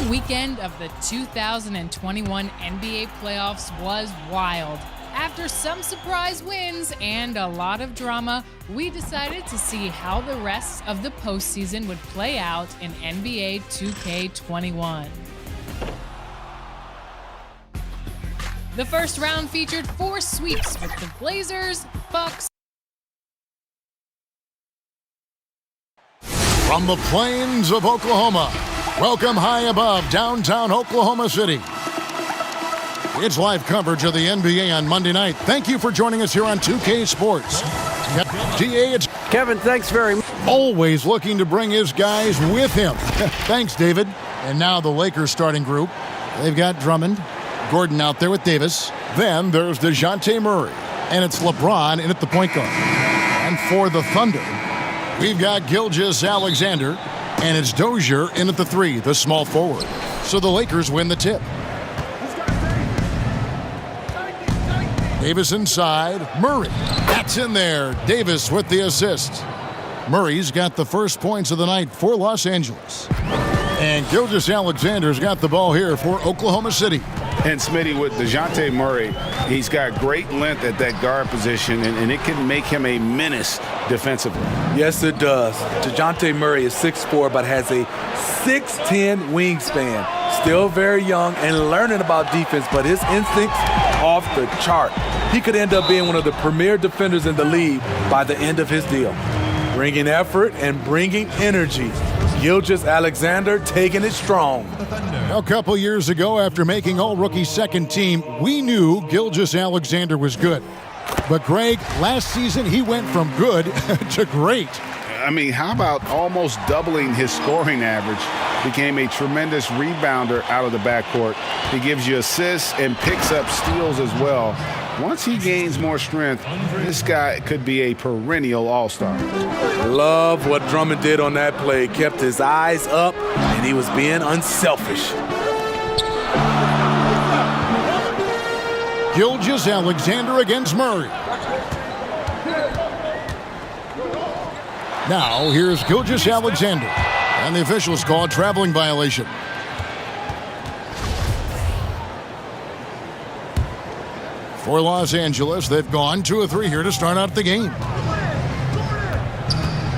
Opening weekend of the 2021 NBA playoffs was wild. After some surprise wins and a lot of drama, we decided to see how the rest of the postseason would play out in NBA 2K21. The first round featured 4 sweeps with the Blazers, Bucks. From the plains of Oklahoma, welcome high above downtown Oklahoma City. It's live coverage of the NBA on Monday night. Thank you for joining us here on 2K Sports. DA, it's Kevin, thanks very much. Always looking to bring his guys with him. Thanks, David. And now the Lakers starting group. They've got Drummond, Gordon out there with Davis. Then there's DeJounte Murray. And it's LeBron in at the point guard. And for the Thunder, we've got Gilgeous-Alexander. And it's Dozier in at the 3, the small forward. So the Lakers win the tip. Davis inside. Murray. That's in there. Davis with the assist. Murray's got the first points of the night for Los Angeles. And Gilgeous-Alexander's got the ball here for Oklahoma City. And Smitty, with DeJounte Murray, he's got great length at that guard position, and it can make him a menace defensively. Yes, it does. DeJounte Murray is 6'4", but has a 6'10" wingspan. Still very young and learning about defense, but his instincts off the chart. He could end up being one of the premier defenders in the league by the end of his deal. Bringing effort and bringing energy. Gilgeous-Alexander taking it strong. A couple years ago, after making all-rookie second team, we knew Gilgeous-Alexander was good. But, Greg, last season he went from good to great. I mean, how about almost doubling his scoring average? Became a tremendous rebounder out of the backcourt. He gives you assists and picks up steals as well. Once he gains more strength, this guy could be a perennial all-star. Love what Drummond did on that play. Kept his eyes up, and he was being unselfish. Gilgeous-Alexander against Murray. Now, here's Gilgeous-Alexander. And the officials call a traveling violation. For Los Angeles, they've gone 2 of 3 here to start out the game.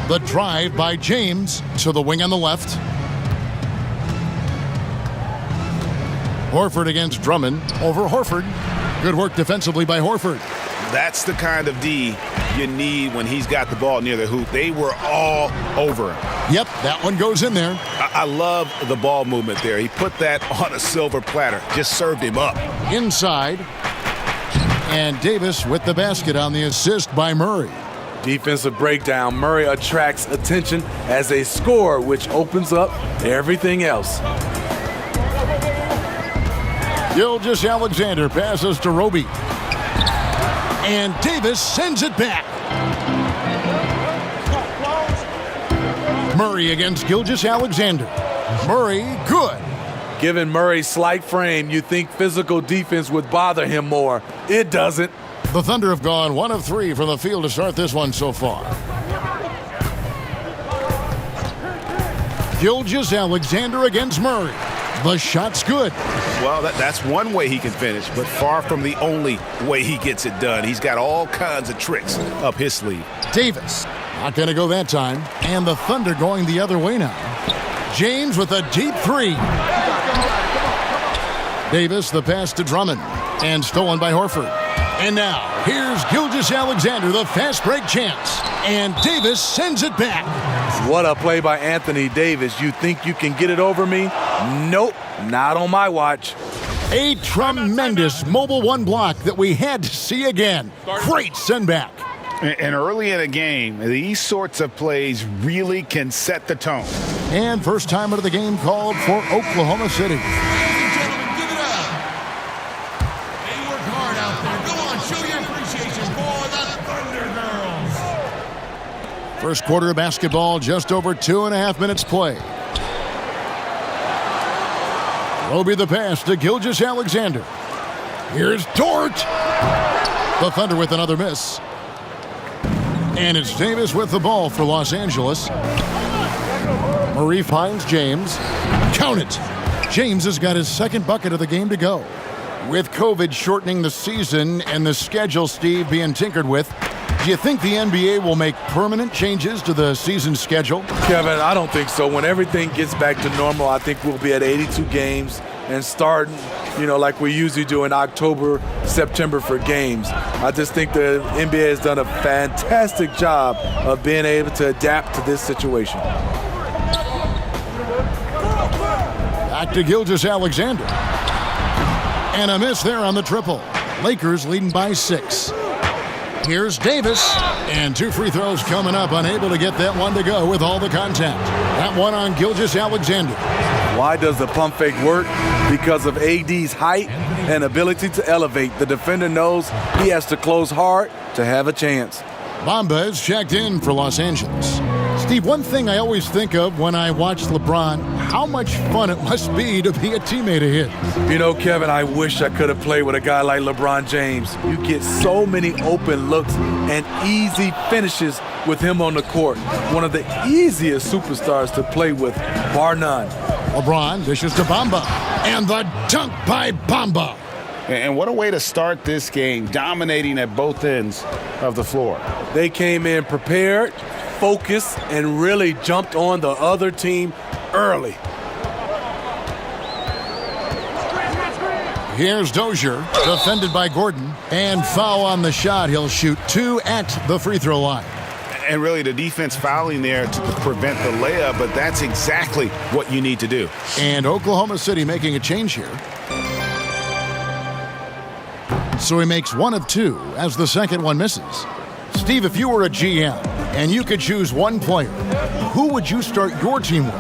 The drive by James to the wing on the left. Horford against Drummond over Horford. Good work defensively by Horford. That's the kind of D you need when he's got the ball near the hoop. They were all over him. Yep, that one goes in there. I love the ball movement there. He put that on a silver platter. Just served him up. Inside. And Davis with the basket on the assist by Murray. Defensive breakdown. Murray attracts attention as a scorer, which opens up everything else. Gilgeous-Alexander passes to Roby. And Davis sends it back. Murray against Gilgeous-Alexander. Murray, good. Given Murray's slight frame, you think physical defense would bother him more. It doesn't. The Thunder have gone 1 of 3 from the field to start this one so far. Gilgeous-Alexander against Murray. The shot's good. Well, that's one way he can finish, but far from the only way he gets it done. He's got all kinds of tricks up his sleeve. Davis, not going to go that time. And the Thunder going the other way now. James with a deep 3. Davis, the pass to Drummond. And stolen by Horford. And now, here's Gilgeous-Alexander, the fast break chance. And Davis sends it back. What a play by Anthony Davis. You think you can get it over me? Nope, not on my watch. A tremendous mobile 1 block that we had to see again. Great send back. And early in a game, these sorts of plays really can set the tone. And first time out of the game called for Oklahoma City. Ladies and gentlemen, give it up. They work hard out there. Go on, show your appreciation for the Thunder Girls. First quarter of basketball, just over 2.5 minutes play. Roby the pass to Gilgeous-Alexander. Here's Dort. The Thunder with another miss. And it's Davis with the ball for Los Angeles. Murray finds James. Count it. James has got his second bucket of the game to go. With COVID shortening the season and the schedule, Steve, being tinkered with, do you think the NBA will make permanent changes to the season schedule? Kevin, I don't think so. When everything gets back to normal, I think we'll be at 82 games and starting, like we usually do in October, September for games. I just think the NBA has done a fantastic job of being able to adapt to this situation. Back to Gilgeous-Alexander. And a miss there on the triple. Lakers leading by 6. Here's Davis. And 2 free throws coming up. Unable to get that one to go with all the contact. That one on Gilgeous-Alexander. Why does the pump fake work? Because of AD's height and ability to elevate. The defender knows he has to close hard to have a chance. Bamba is checked in for Los Angeles. Steve, one thing I always think of when I watch LeBron, how much fun it must be to be a teammate of his. Kevin, I wish I could have played with a guy like LeBron James. You get so many open looks and easy finishes with him on the court. One of the easiest superstars to play with, bar none. LeBron dishes to Bamba. And the dunk by Bamba. And what a way to start this game, dominating at both ends of the floor. They came in prepared, focused, and really jumped on the other team early. Here's Dozier, defended by Gordon, and foul on the shot. He'll shoot 2 at the free throw line. And really the defense fouling there to prevent the layup, but that's exactly what you need to do. And Oklahoma City making a change here. So he makes 1 of 2 as the second one misses. Steve, if you were a GM and you could choose one player, who would you start your team with?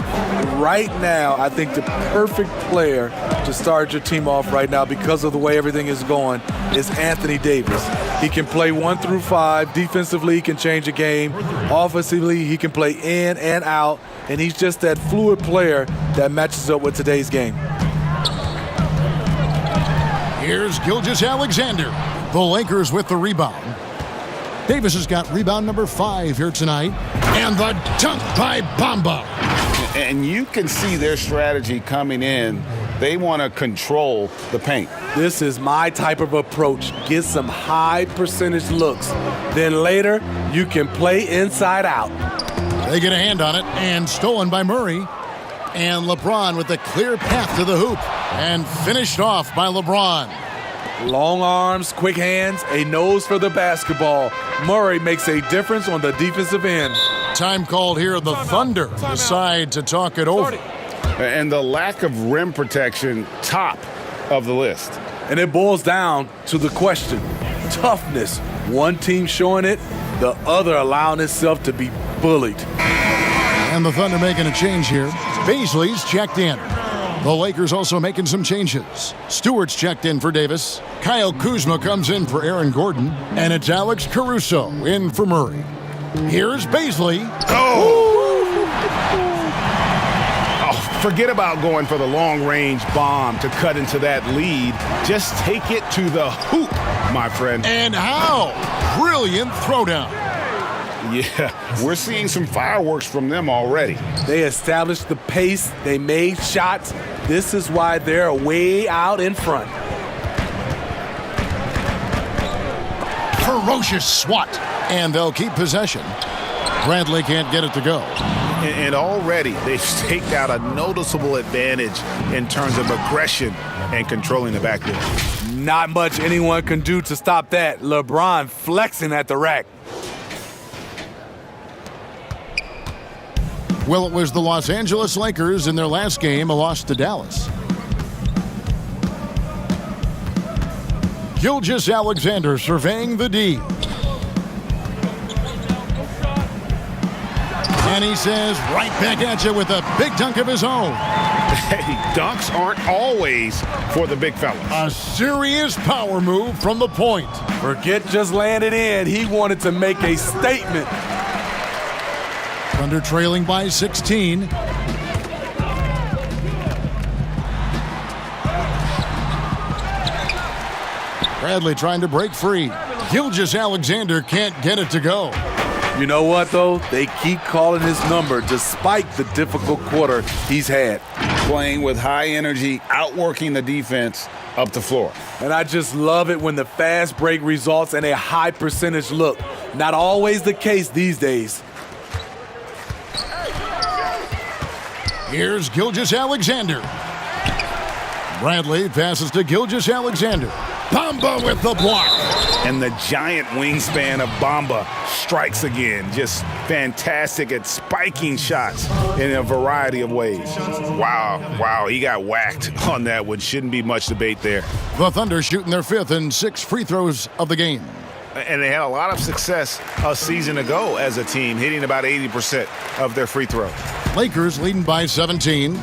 Right now, I think the perfect player to start your team off right now because of the way everything is going is Anthony Davis. He can play 1 through 5. Defensively, he can change a game. Offensively, he can play in and out. And he's just that fluid player that matches up with today's game. Here's Gilgeous-Alexander. The Lakers with the rebound. Davis has got rebound number 5 here tonight. And the dunk by Bamba. And you can see their strategy coming in. They want to control the paint. This is my type of approach. Get some high percentage looks. Then later, you can play inside out. They get a hand on it, and stolen by Murray. And LeBron with a clear path to the hoop. And finished off by LeBron. Long arms, quick hands, a nose for the basketball. Murray makes a difference on the defensive end. Time called here. The Thunder decide to talk it over. And the lack of rim protection, top of the list. And it boils down to the question. Toughness. One team showing it, the other allowing itself to be bullied. And the Thunder making a change here. Baisley's checked in. The Lakers also making some changes. Stewart's checked in for Davis. Kyle Kuzma comes in for Aaron Gordon. And it's Alex Caruso in for Murray. Here's Baisley. Forget about going for the long-range bomb to cut into that lead. Just take it to the hoop, my friend. And how? Brilliant throwdown. Yeah, we're seeing some fireworks from them already. They established the pace. They made shots. This is why they're way out in front. Ferocious swat. And they'll keep possession. Bradley can't get it to go. And already they've staked out a noticeable advantage in terms of aggression and controlling the backcourt. Not much anyone can do to stop that. LeBron flexing at the rack. Well, it was the Los Angeles Lakers in their last game, a loss to Dallas. Gilgeous-Alexander surveying the D. And he says, right back at you with a big dunk of his own. Hey, dunks aren't always for the big fellas. A serious power move from the point. Forget just landed in. He wanted to make a statement. Thunder trailing by 16. Bradley trying to break free. Gilgeous-Alexander can't get it to go. You know what, though? They keep calling his number despite the difficult quarter he's had. playing with high energy, outworking the defense up the floor. And I just love it when the fast break results in a high percentage look. Not always the case these days. Here's Gilgeous-Alexander. Bradley passes to Gilgeous-Alexander. Bamba with the block. And the giant wingspan of Bamba strikes again. Just fantastic at spiking shots in a variety of ways. Wow, he got whacked on that one. Shouldn't be much debate there. The Thunder shooting their 5th and 6th free throws of the game. And they had a lot of success a season ago as a team, hitting about 80% of their free throws. Lakers leading by 17.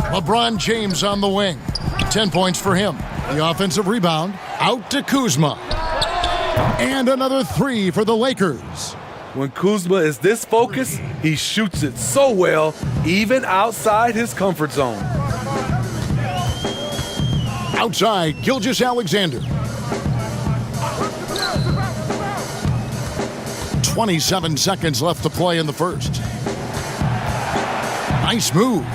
LeBron James on the wing. 10 points for him. The offensive rebound out to Kuzma. And another 3 for the Lakers. When Kuzma is this focused, he shoots it so well, even outside his comfort zone. Outside, Gilgeous-Alexander. 27 seconds left to play in the first. Nice move.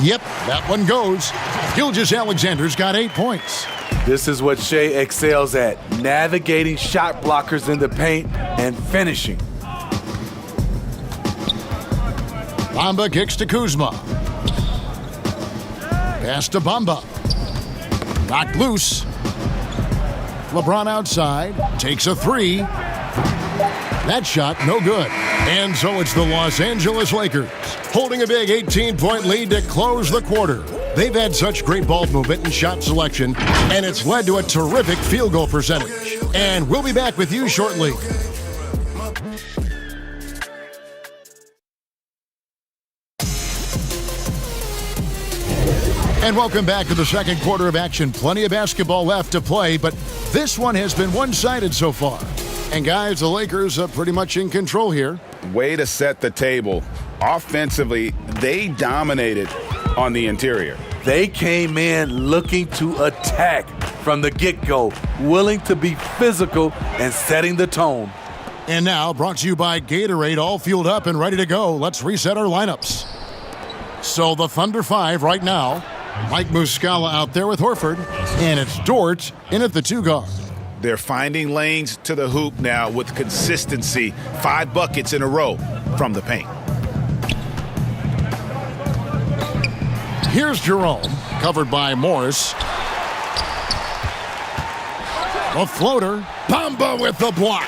Yep, that one goes. Gilgeous-Alexander's got 8 points. This is what Shea excels at, navigating shot blockers in the paint and finishing. Bamba kicks to Kuzma. Pass to Bamba. Knocked loose. LeBron outside, takes a 3. That shot, no good. And so it's the Los Angeles Lakers, holding a big 18-point lead to close the quarter. They've had such great ball movement and shot selection, and it's led to a terrific field goal percentage. And we'll be back with you shortly. And welcome back to the second quarter of action. Plenty of basketball left to play, but this one has been one-sided so far. And guys, the Lakers are pretty much in control here. Way to set the table. Offensively, they dominated on the interior. They came in looking to attack from the get-go, willing to be physical and setting the tone. And now, brought to you by Gatorade, all fueled up and ready to go. Let's reset our lineups. So the Thunder 5 right now. Mike Muscala out there with Horford, and it's Dort in at the 2 guard. They're finding lanes to the hoop now with consistency. 5 buckets in a row from the paint. Here's Jerome, covered by Morris. A floater, Bamba with the block.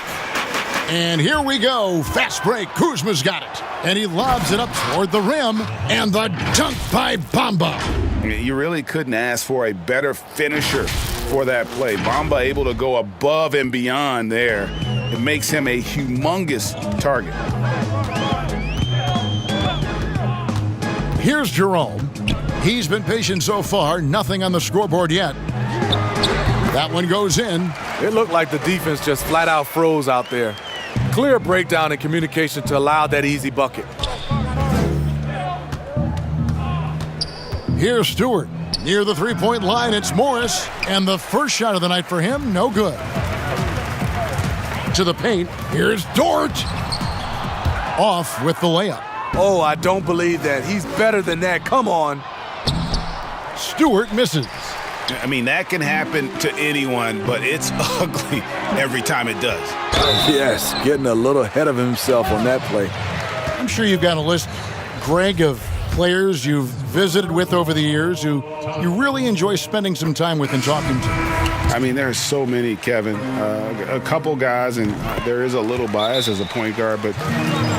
And here we go, fast break, Kuzma's got it. And he lobs it up toward the rim, and the dunk by Bamba. You really couldn't ask for a better finisher for that play. Bamba able to go above and beyond there. It makes him a humongous target. Here's Jerome. He's been patient so far, nothing on the scoreboard yet. That one goes in. It looked like the defense just flat out froze out there. Clear breakdown in communication to allow that easy bucket. Here's Stewart. Near the three-point line, it's Morris. And the first shot of the night for him, no good. To the paint, here's Dort. Off with the layup. Oh, I don't believe that. He's better than that. Come on. Stewart misses. I mean, that can happen to anyone, but it's ugly every time it does. Yes, getting a little ahead of himself on that play. I'm sure you've got a list, Greg, of players you've visited with over the years who you really enjoy spending some time with and talking to. I mean, there's so many, Kevin. A couple guys, and there is a little bias as a point guard, but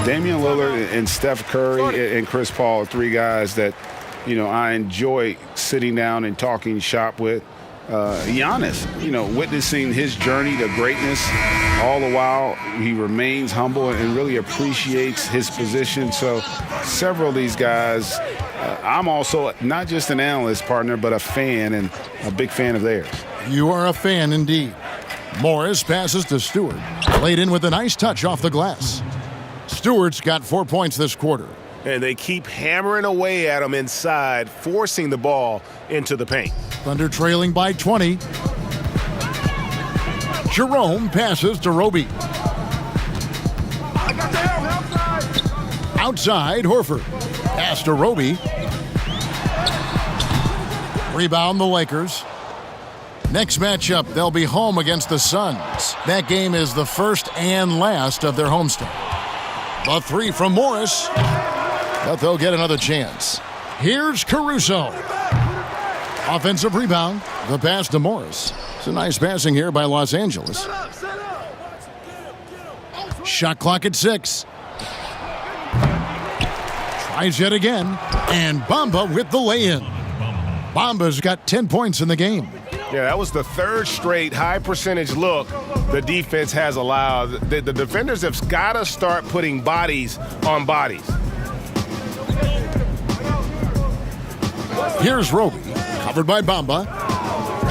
Damian Lillard and Steph Curry and Chris Paul are 3 guys that, you know, I enjoy sitting down and talking shop with. Giannis, you know, witnessing his journey to greatness, all the while he remains humble and really appreciates his position. So several of these guys, I'm also not just an analyst partner, but a fan and a big fan of theirs. You are a fan indeed. Morris passes to Stewart. Laid in with a nice touch off the glass. Stewart's got 4 points this quarter. And they keep hammering away at him inside, forcing the ball into the paint. Thunder trailing by 20. Jerome passes to Roby. Outside, Horford. Pass to Roby. Rebound the Lakers. Next matchup, they'll be home against the Suns. That game is the first and last of their homestand. The three from Morris, but they'll get another chance. Here's Caruso. Offensive rebound. The pass to Morris. It's a nice passing here by Los Angeles. Shot clock at 6. Tries yet again. And Bamba with the lay-in. Bamba's got 10 points in the game. Yeah, that was the third straight high percentage look the defense has allowed. The defenders have got to start putting bodies on bodies. Here's Roby, covered by Bamba.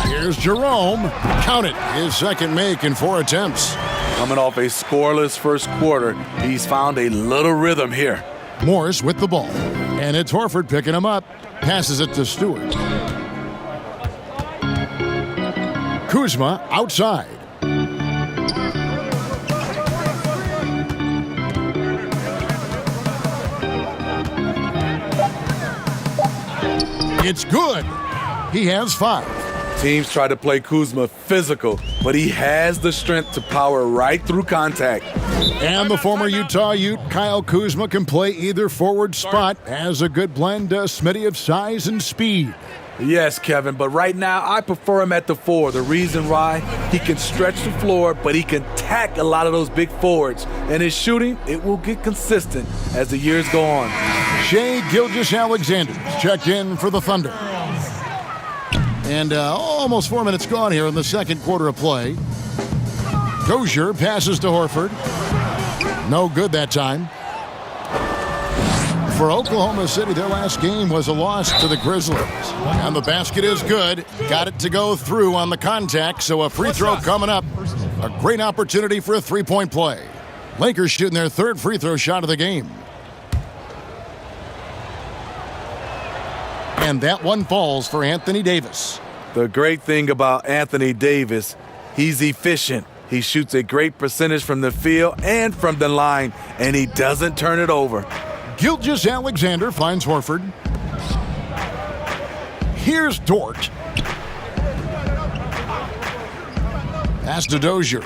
Here's Jerome. Count it, his second make in 4 attempts. Coming off a scoreless first quarter, he's found a little rhythm here. Morris with the ball. And it's Horford picking him up. Passes it to Stewart. Kuzma outside. It's good. He has 5. Teams try to play Kuzma physical, but he has the strength to power right through contact. And the former Utah Ute, Kyle Kuzma, can play either forward spot. Has a good blend, Smitty, of size and speed. Yes, Kevin, but right now I prefer him at the 4. The reason why, he can stretch the floor, but he can tack a lot of those big forwards. And his shooting, it will get consistent as the years go on. Shai Gilgeous-Alexander checked in for the Thunder. And almost 4 minutes gone here in the second quarter of play. Dozier passes to Horford. No good that time. For Oklahoma City, their last game was a loss to the Grizzlies. And the basket is good. Got it to go through on the contact, so a free throw coming up. A great opportunity for a three-point play. Lakers shooting their third free throw shot of the game. And that one falls for Anthony Davis. The great thing about Anthony Davis, he's efficient. He shoots a great percentage from the field and from the line, and he doesn't turn it over. Gilgeous-Alexander finds Horford. Here's Dort. Pass to Dozier.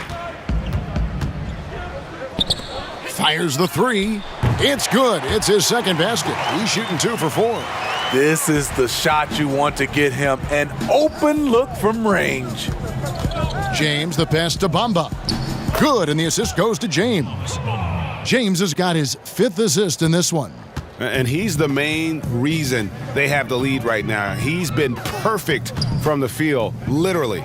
Fires the 3. It's good. It's his second basket. He's shooting 2 for 4. This is the shot you want to get him. An open look from range. James, the pass to Bamba. Good, and the assist goes to James. James has got his 5th assist in this one. And he's the main reason they have the lead right now. He's been perfect from the field, literally.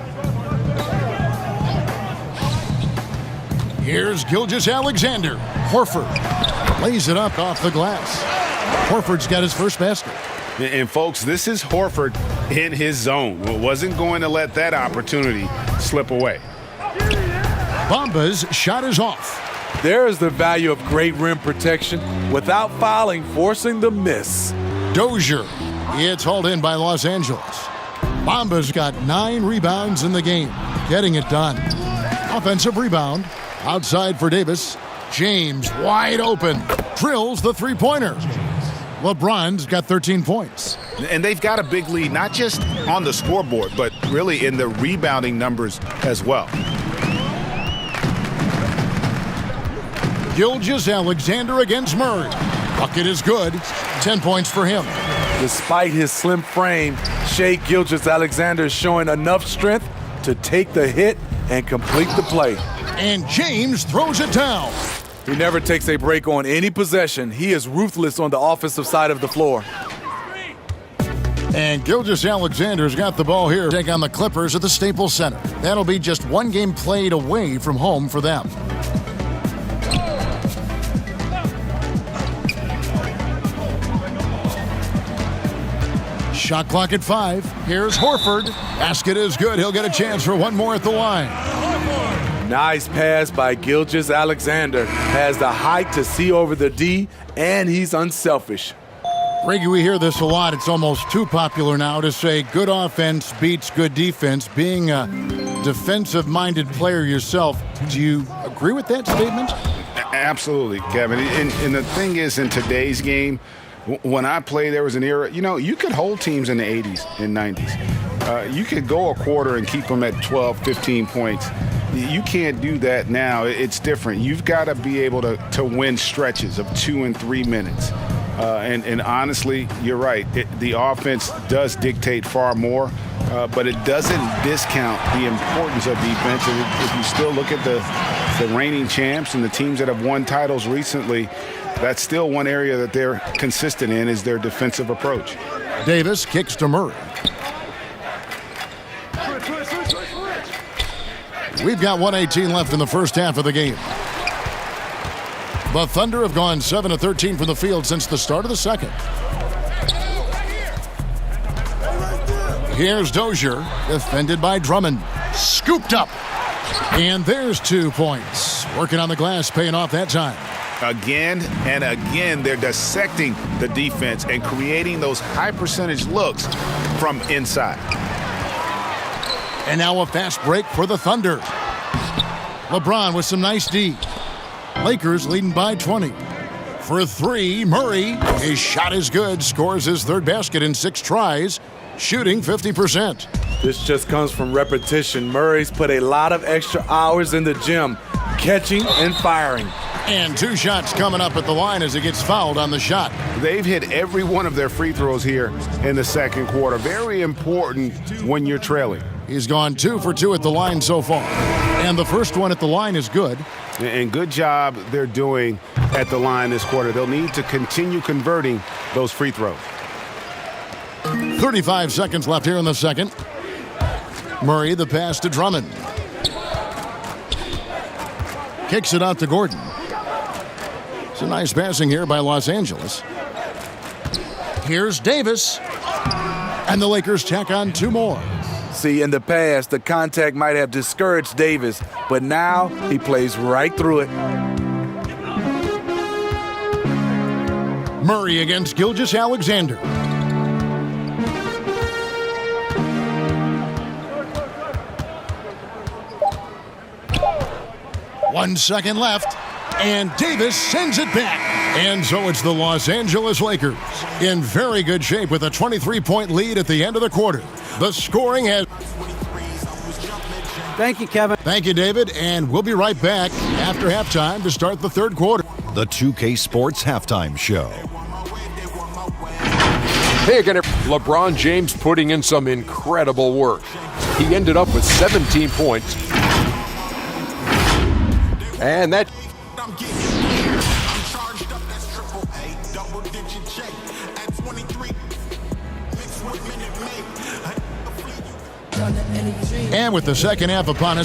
Here's Gilgeous-Alexander. Horford lays it up off the glass. Horford's got his first basket. And folks, this is Horford in his zone. Wasn't going to let that opportunity slip away. Bamba's shot is off. There is the value of great rim protection without fouling, forcing the miss. Dozier. It's hauled in by Los Angeles. Bamba's got 9 rebounds in the game. Getting it done. Offensive rebound. Outside for Davis. James wide open. Drills the three-pointer. LeBron's got 13 points. And they've got a big lead, not just on the scoreboard, but really in the rebounding numbers as well. Gilgeous-Alexander against Murray. Bucket is good. 10 points for him. Despite his slim frame, Shai Gilgeous-Alexander is showing enough strength to take the hit and complete the play. And James throws it down. He never takes a break on any possession. He is ruthless on the offensive side of the floor. And Gilgeous-Alexander's got the ball here. Take on the Clippers at the Staples Center. That'll be just one game played away from home for them. Shot clock at 5. Here's Horford. Basket is good. He'll get a chance for one more at the line. Nice pass by Gilgeous-Alexander. Has the height to see over the D, and he's unselfish. Reggie, we hear this a lot. It's almost too popular now to say good offense beats good defense. Being a defensive-minded player yourself, do you agree with that statement? Absolutely, Kevin. And the thing is, in today's game, when I play, there was an era, you could hold teams in the 80s and 90s. You could go a quarter and keep them at 12, 15 points. You can't do that now. It's different. You've got to be able to win stretches of 2 and 3 minutes. And honestly, you're right. The offense does dictate far more, but it doesn't discount the importance of defense. And if you still look at the reigning champs and the teams that have won titles recently, that's still one area that they're consistent in is their defensive approach. Davis kicks to Murray. We've got 1:18 left in the first half of the game. The Thunder have gone 7 of 13 from the field since the start of the second. Here's Dozier, defended by Drummond. Scooped up. And there's 2 points. Working on the glass, paying off that time. Again and again, they're dissecting the defense and creating those high percentage looks from inside. And now a fast break for the Thunder. LeBron with some nice D. Lakers leading by 20. For 3, Murray. His shot is good. Scores his third basket in 6 tries. Shooting 50%. This just comes from repetition. Murray's put a lot of extra hours in the gym, catching and firing. And 2 shots coming up at the line as he gets fouled on the shot. They've hit every one of their free throws here in the second quarter. Very important when you're trailing. He's gone 2 for 2 at the line so far. And the first one at the line is good. And good job they're doing at the line this quarter. They'll need to continue converting those free throws. 35 seconds left here in the second. Murray, the pass to Drummond. Kicks it out to Gordon. It's a nice passing here by Los Angeles. Here's Davis. And the Lakers tack on 2 more. See, in the past, the contact might have discouraged Davis, but now he plays right through it. Murray against Gilgeous-Alexander. One second left, and Davis sends it back. And so it's the Los Angeles Lakers in very good shape with a 23-point lead at the end of the quarter. The scoring has... Thank you, Kevin. Thank you, David, and we'll be right back after halftime to start the third quarter. The 2K Sports Halftime Show. Hey again, LeBron James putting in some incredible work. He ended up with 17 points. And that... And with the second half upon us,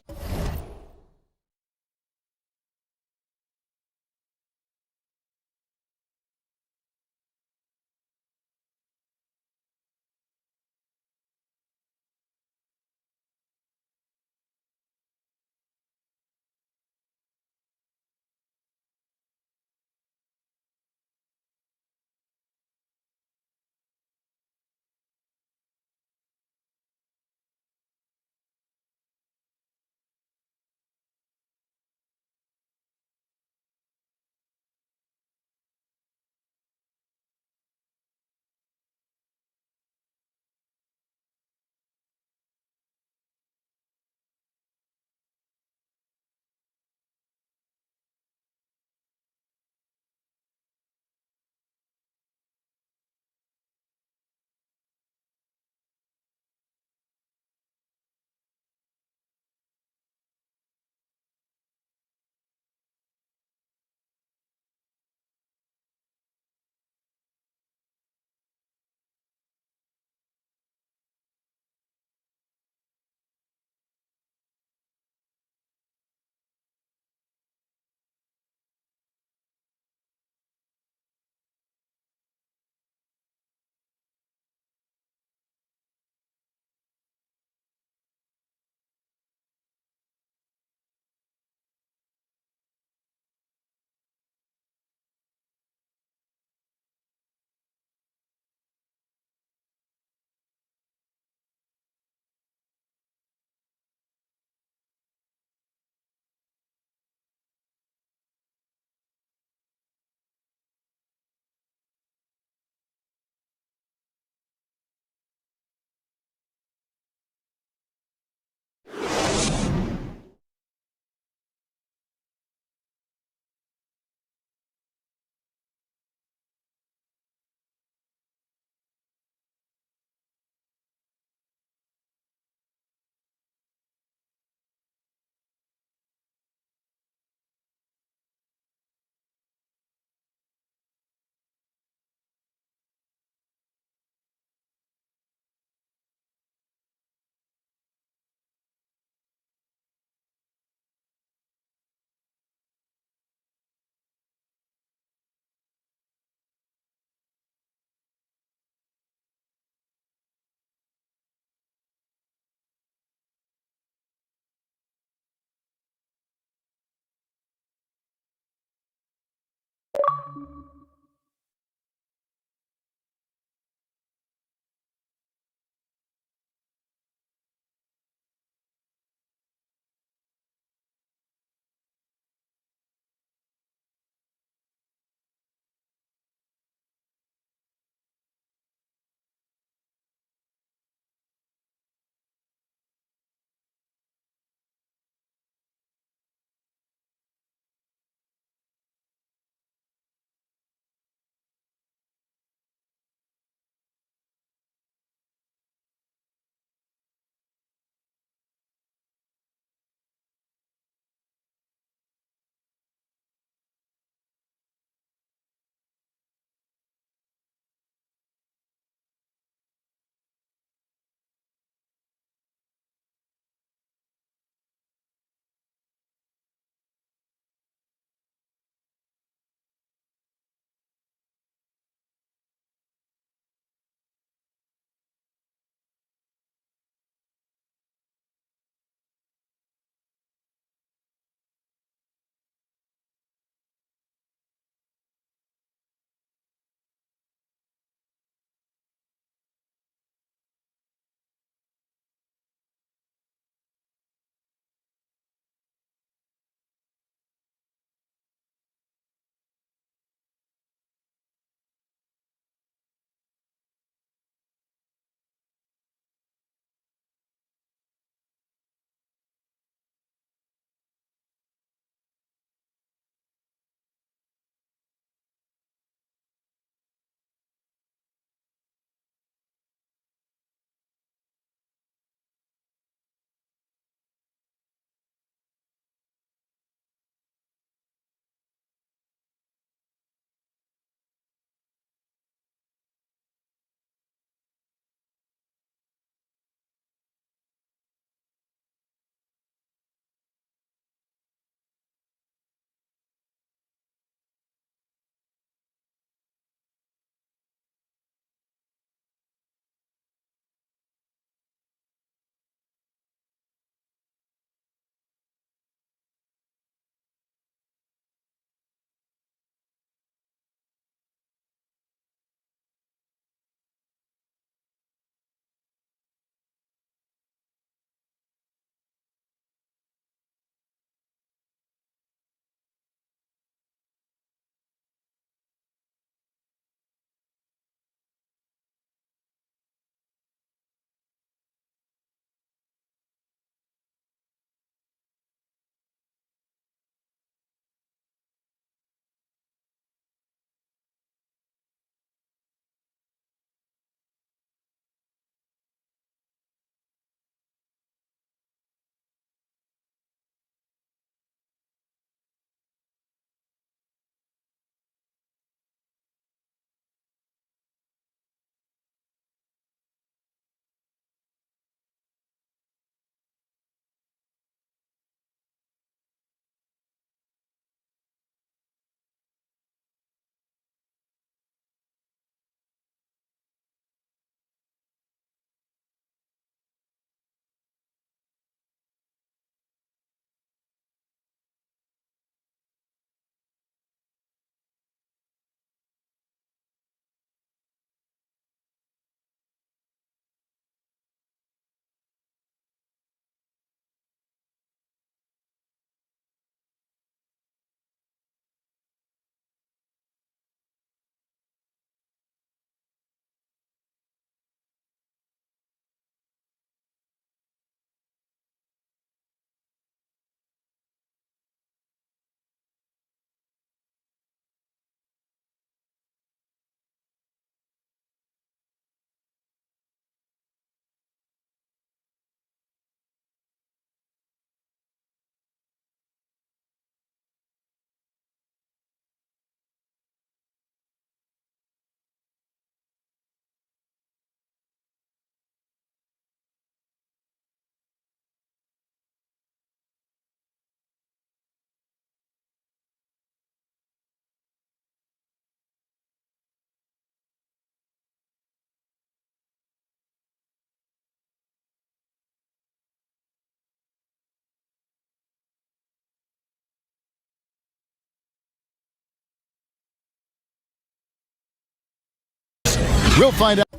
We'll find out.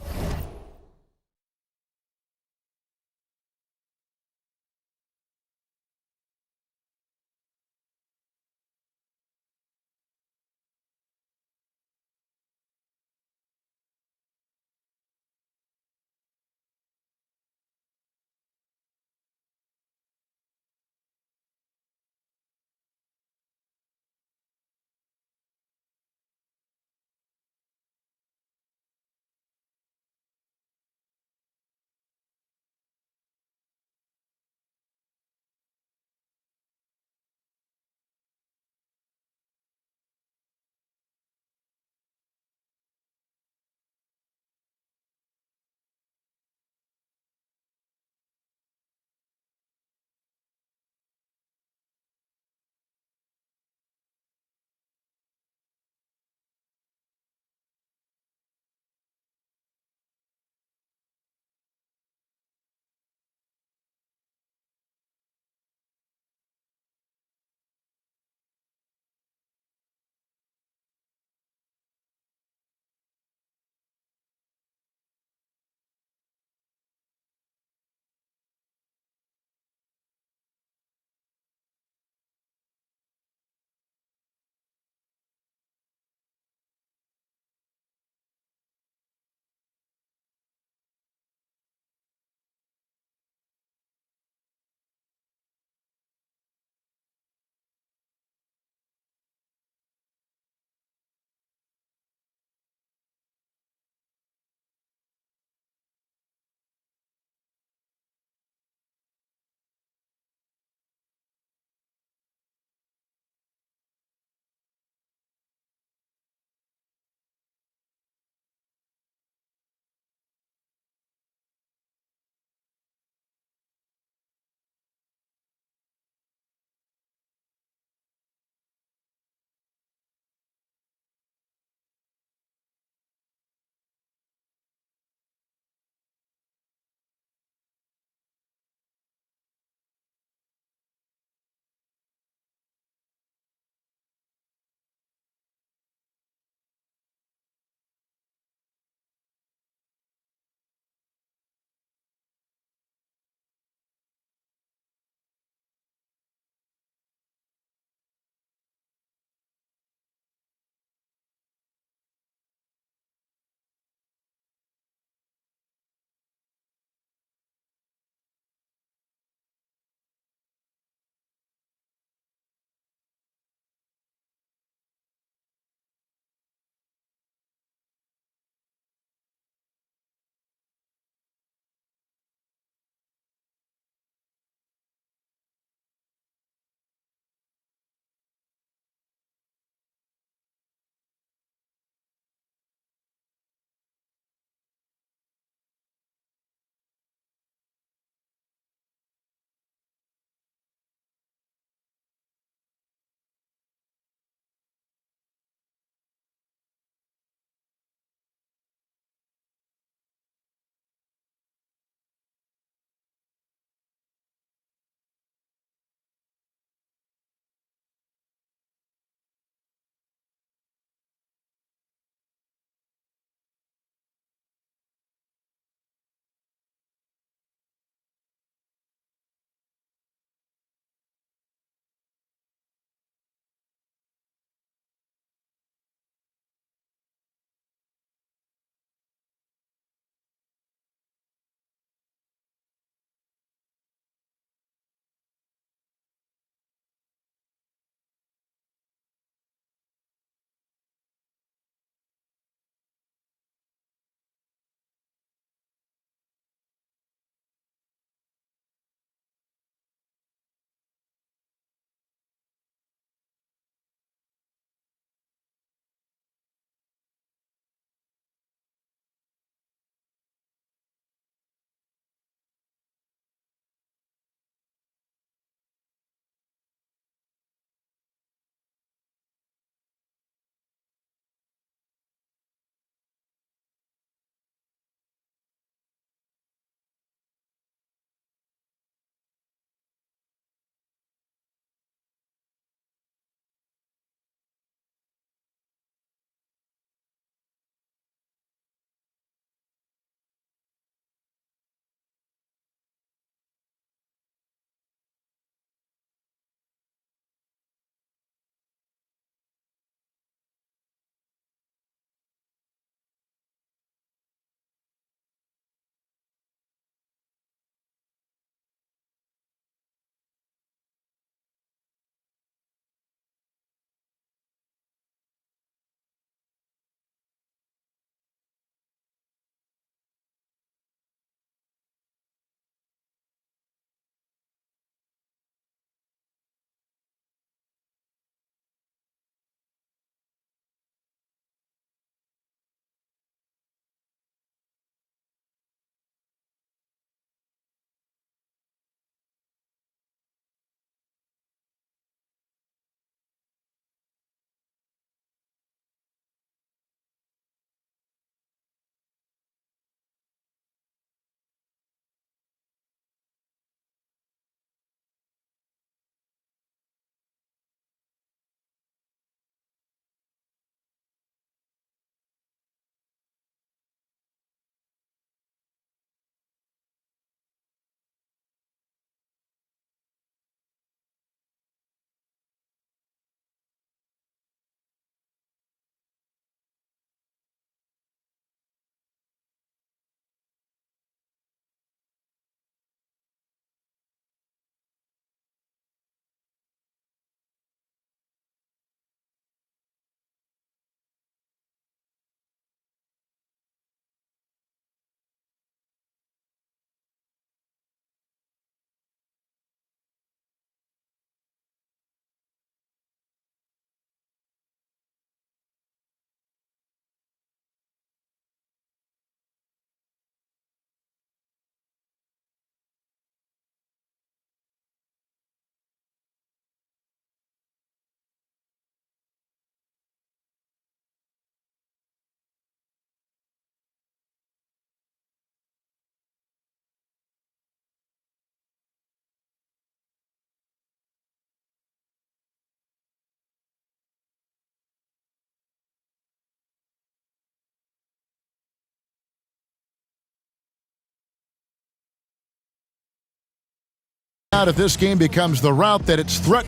out if this game becomes the route that it's threatened.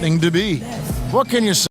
thing to be. What can you say?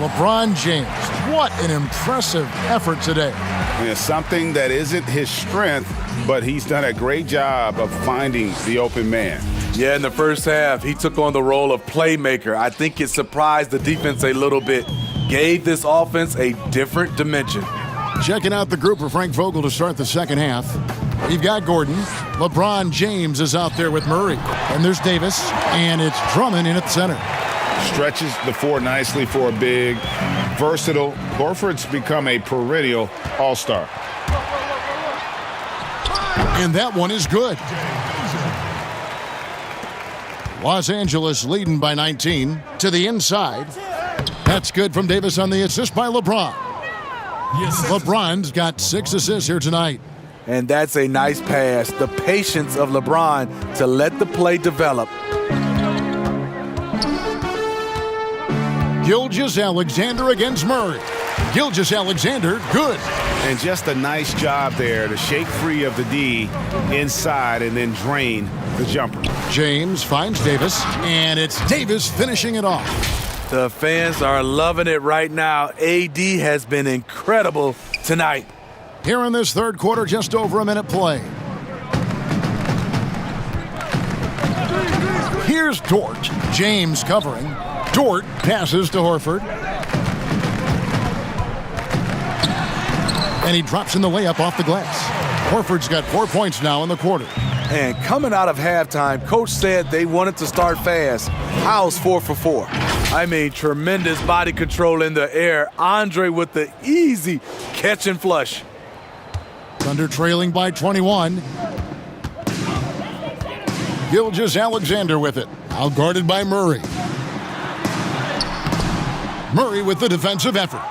LeBron James. What an impressive effort today. And it's something that isn't his strength, but he's done a great job of finding the open man. Yeah, in the first half, he took on the role of playmaker. I think it surprised the defense a little bit, gave this offense a different dimension. Checking out the group for Frank Vogel to start the second half. We've got Gordon. LeBron James is out there with Murray. And there's Davis, and it's Drummond in at center. Stretches the floor nicely for a big, versatile. Horford's become a perennial all-star. And that one is good. Los Angeles leading by 19 to the inside. That's good from Davis on the assist by LeBron. LeBron's got 6 assists here tonight. And that's a nice pass. The patience of LeBron to let the play develop. Gilgeous-Alexander against Murray. Gilgeous-Alexander, good. And just a nice job there to shake free of the D inside and then drain the jumper. James finds Davis, and it's Davis finishing it off. The fans are loving it right now. AD has been incredible tonight. Here in this third quarter, just over a minute play. Here's Dort. James covering. Dort passes to Horford. And he drops in the layup off the glass. Horford's got 4 points now in the quarter. And coming out of halftime, Coach said they wanted to start fast. How's 4 for 4? I mean, tremendous body control in the air. Andre with the easy catch and flush. Thunder trailing by 21. Gilgeous-Alexander with it. Out guarded by Murray. Murray with the defensive effort.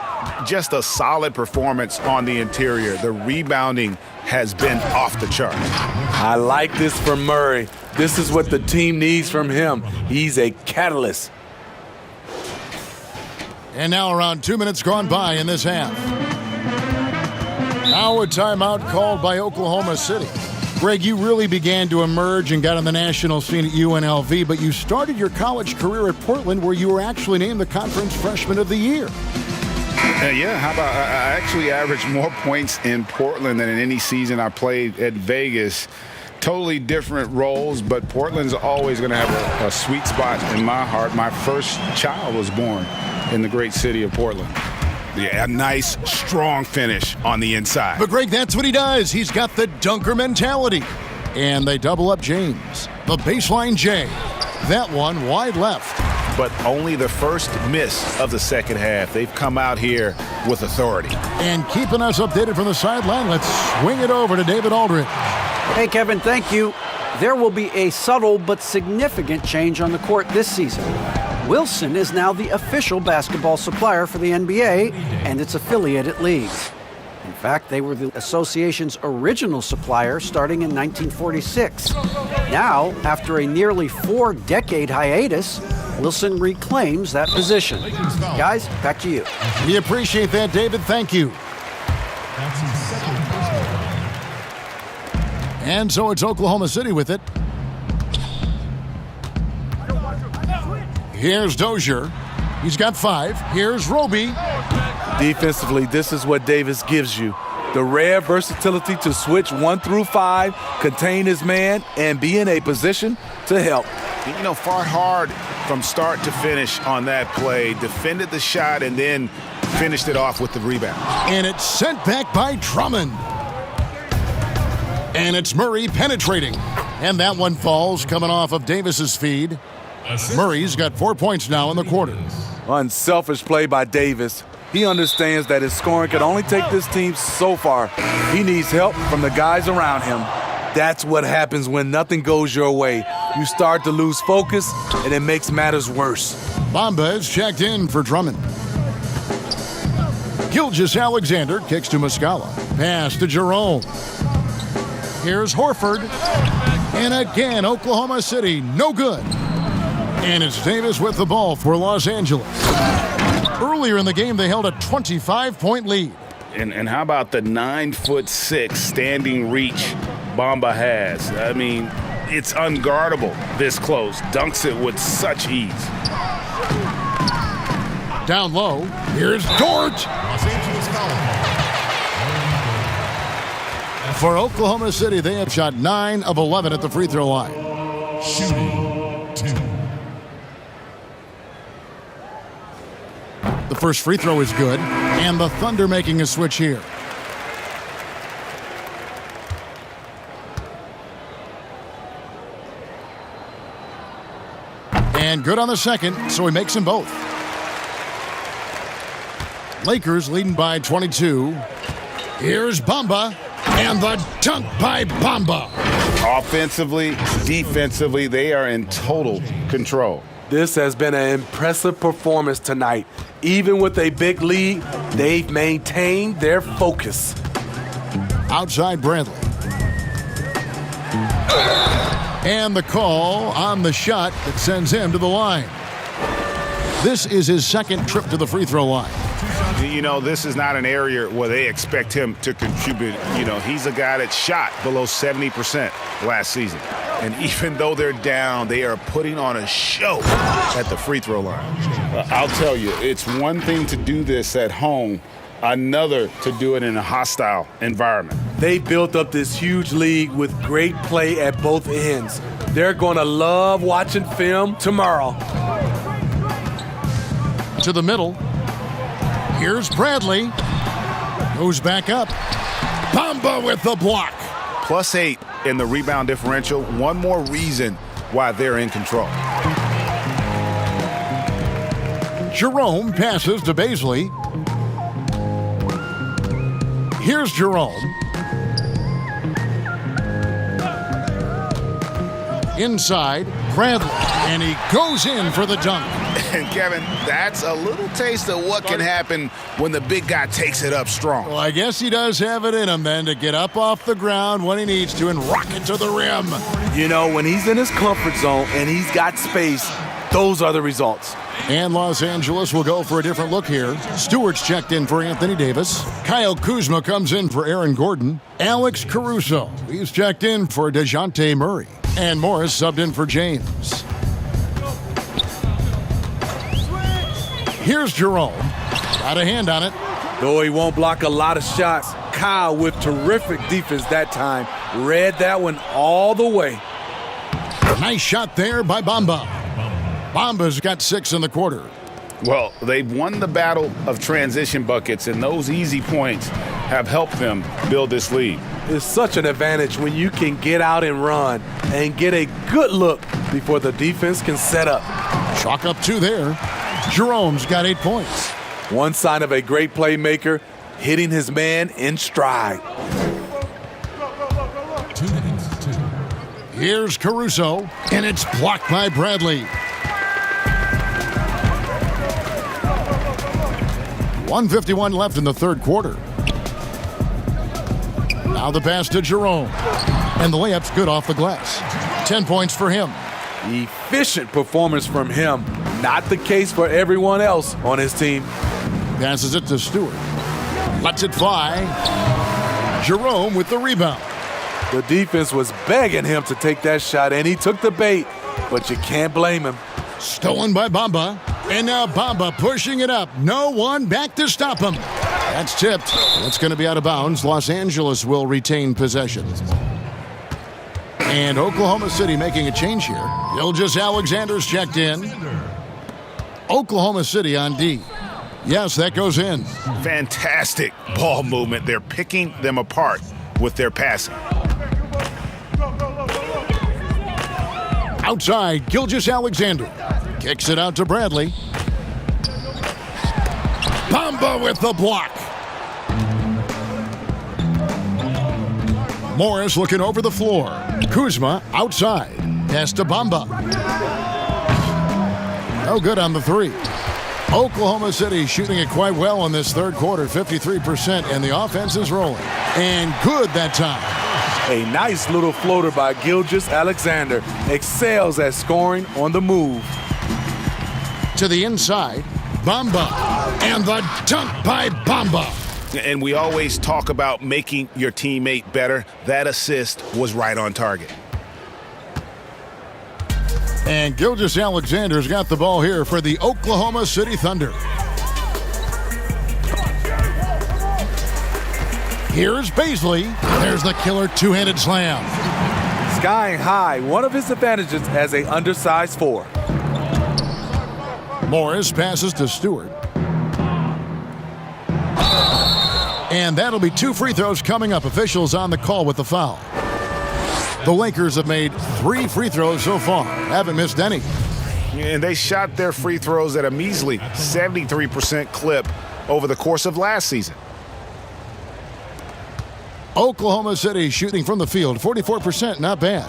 Just a solid performance on the interior. The rebounding has been off the charts. I like this from Murray. This is what the team needs from him. He's a catalyst. And now around 2 minutes gone by in this half. Now a timeout called by Oklahoma City. Greg, you really began to emerge and got on the national scene at UNLV, but you started your college career at Portland where you were actually named the Conference Freshman of the Year. Yeah, how about I actually averaged more points in Portland than in any season I played at Vegas. Totally different roles, but Portland's always going to have a sweet spot in my heart. My first child was born in the great city of Portland. Yeah, a nice, strong finish on the inside. But Greg, that's what he does. He's got the dunker mentality. And they double up James. The baseline J. That one wide left. But only the first miss of the second half. They've come out here with authority. And keeping us updated from the sideline, let's swing it over to David Aldridge. Hey, Kevin, thank you. There will be a subtle but significant change on the court this season. Wilson is now the official basketball supplier for the NBA and its affiliated leagues. In fact, they were the association's original supplier starting in 1946. Now, after a nearly 4-decade hiatus, Wilson reclaims that position. Guys, back to you. We appreciate that, David. Thank you. And so it's Oklahoma City with it. Here's Dozier. He's got 5. Here's Roby. Defensively, this is what Davis gives you. The rare versatility to switch 1 through 5, contain his man, and be in a position to help. You know, fought hard from start to finish on that play. Defended the shot and then finished it off with the rebound. And it's sent back by Drummond. And it's Murray penetrating. And that one falls coming off of Davis's feed. Murray's got 4 points now in the quarter. Unselfish play by Davis. He understands that his scoring can only take this team so far. He needs help from the guys around him. That's what happens when nothing goes your way. You start to lose focus, and it makes matters worse. Bamba is checked in for Drummond. Gilgeous-Alexander kicks to Muscala. Pass to Jerome. Here's Horford. And again, Oklahoma City, no good. And it's Davis with the ball for Los Angeles. Earlier in the game, they held a 25-point lead. And how about the 9'6" standing reach Bamba has? I mean, it's unguardable this close. Dunks it with such ease. Down low. Here's Dort. Los Angeles foul call. For Oklahoma City, they have shot 9 of 11 at the free throw line. Shooting 2. The first free throw is good, and the Thunder making a switch here. And good on the second, so he makes them both. Lakers leading by 22. Here's Bamba, and the dunk by Bamba. Offensively, defensively, they are in total control. This has been an impressive performance tonight. Even with a big lead, they've maintained their focus. Outside Bradley. And the call on the shot that sends him to the line. This is his second trip to the free throw line. You know, this is not an area where they expect him to contribute. You know, he's a guy that shot below 70% last season. And even though they're down, they are putting on a show at the free throw line. I'll tell you, it's one thing to do this at home, another to do it in a hostile environment. They built up this huge league with great play at both ends. They're going to love watching film tomorrow. To the middle. Here's Bradley. Goes back up. Bamba with the block. +8 in the rebound differential. One more reason why they're in control. Jerome passes to Baisley. Here's Jerome. Inside, Bradley. And he goes in for the dunk. And Kevin, that's a little taste of what can happen when the big guy takes it up strong. Well, I guess he does have it in him then to get up off the ground when he needs to and rock it to the rim. You know, when he's in his comfort zone and he's got space, those are the results. And Los Angeles will go for a different look here. Stewart's checked in for Anthony Davis. Kyle Kuzma comes in for Aaron Gordon. Alex Caruso, he's checked in for DeJounte Murray. And Morris subbed in for James. Here's Jerome. Got a hand on it. Though he won't block a lot of shots, Kyle with terrific defense that time read that one all the way. Nice shot there by Bamba. Bamba's got 6 in the quarter. Well, they've won the battle of transition buckets, and those easy points have helped them build this lead. It's such an advantage when you can get out and run and get a good look before the defense can set up. Chalk up 2 there. Jerome's got 8 points. One sign of a great playmaker, hitting his man in stride. 2 minutes, 2. Here's Caruso, and it's blocked by Bradley. 1:51 left in the third quarter. Now the pass to Jerome, and the layup's good off the glass. 10 points for him. Efficient performance from him. Not the case for everyone else on his team. Passes it to Stewart. Lets it fly. Jerome with the rebound. The defense was begging him to take that shot, and he took the bait, but you can't blame him. Stolen by Bamba. And now Bamba pushing it up. No one back to stop him. That's tipped. That's going to be out of bounds. Los Angeles will retain possession. And Oklahoma City making a change here. Gilgeous-Alexander's checked in. Oklahoma City on D. Yes, that goes in. Fantastic ball movement. They're picking them apart with their passing. Outside, Gilgeous-Alexander. Kicks it out to Bradley. Bamba with the block. Morris looking over the floor. Kuzma outside. Pass to Bamba. No good on the 3. Oklahoma City shooting it quite well in this third quarter, 53%, and the offense is rolling. And good that time. A nice little floater by Gilgeous-Alexander. Excels at scoring on the move. To the inside, Bamba. And the dunk by Bamba. And we always talk about making your teammate better. That assist was right on target. And Gilgeous-Alexander's got the ball here for the Oklahoma City Thunder. Here's Baisley. There's the killer two-handed slam. Skying high, one of his advantages as a undersized 4. Morris passes to Stewart. And that'll be 2 free throws coming up. Officials on the call with the foul. The Lakers have made 3 free throws so far. Haven't missed any. And they shot their free throws at a measly 73% clip over the course of last season. Oklahoma City shooting from the field, 44%, not bad.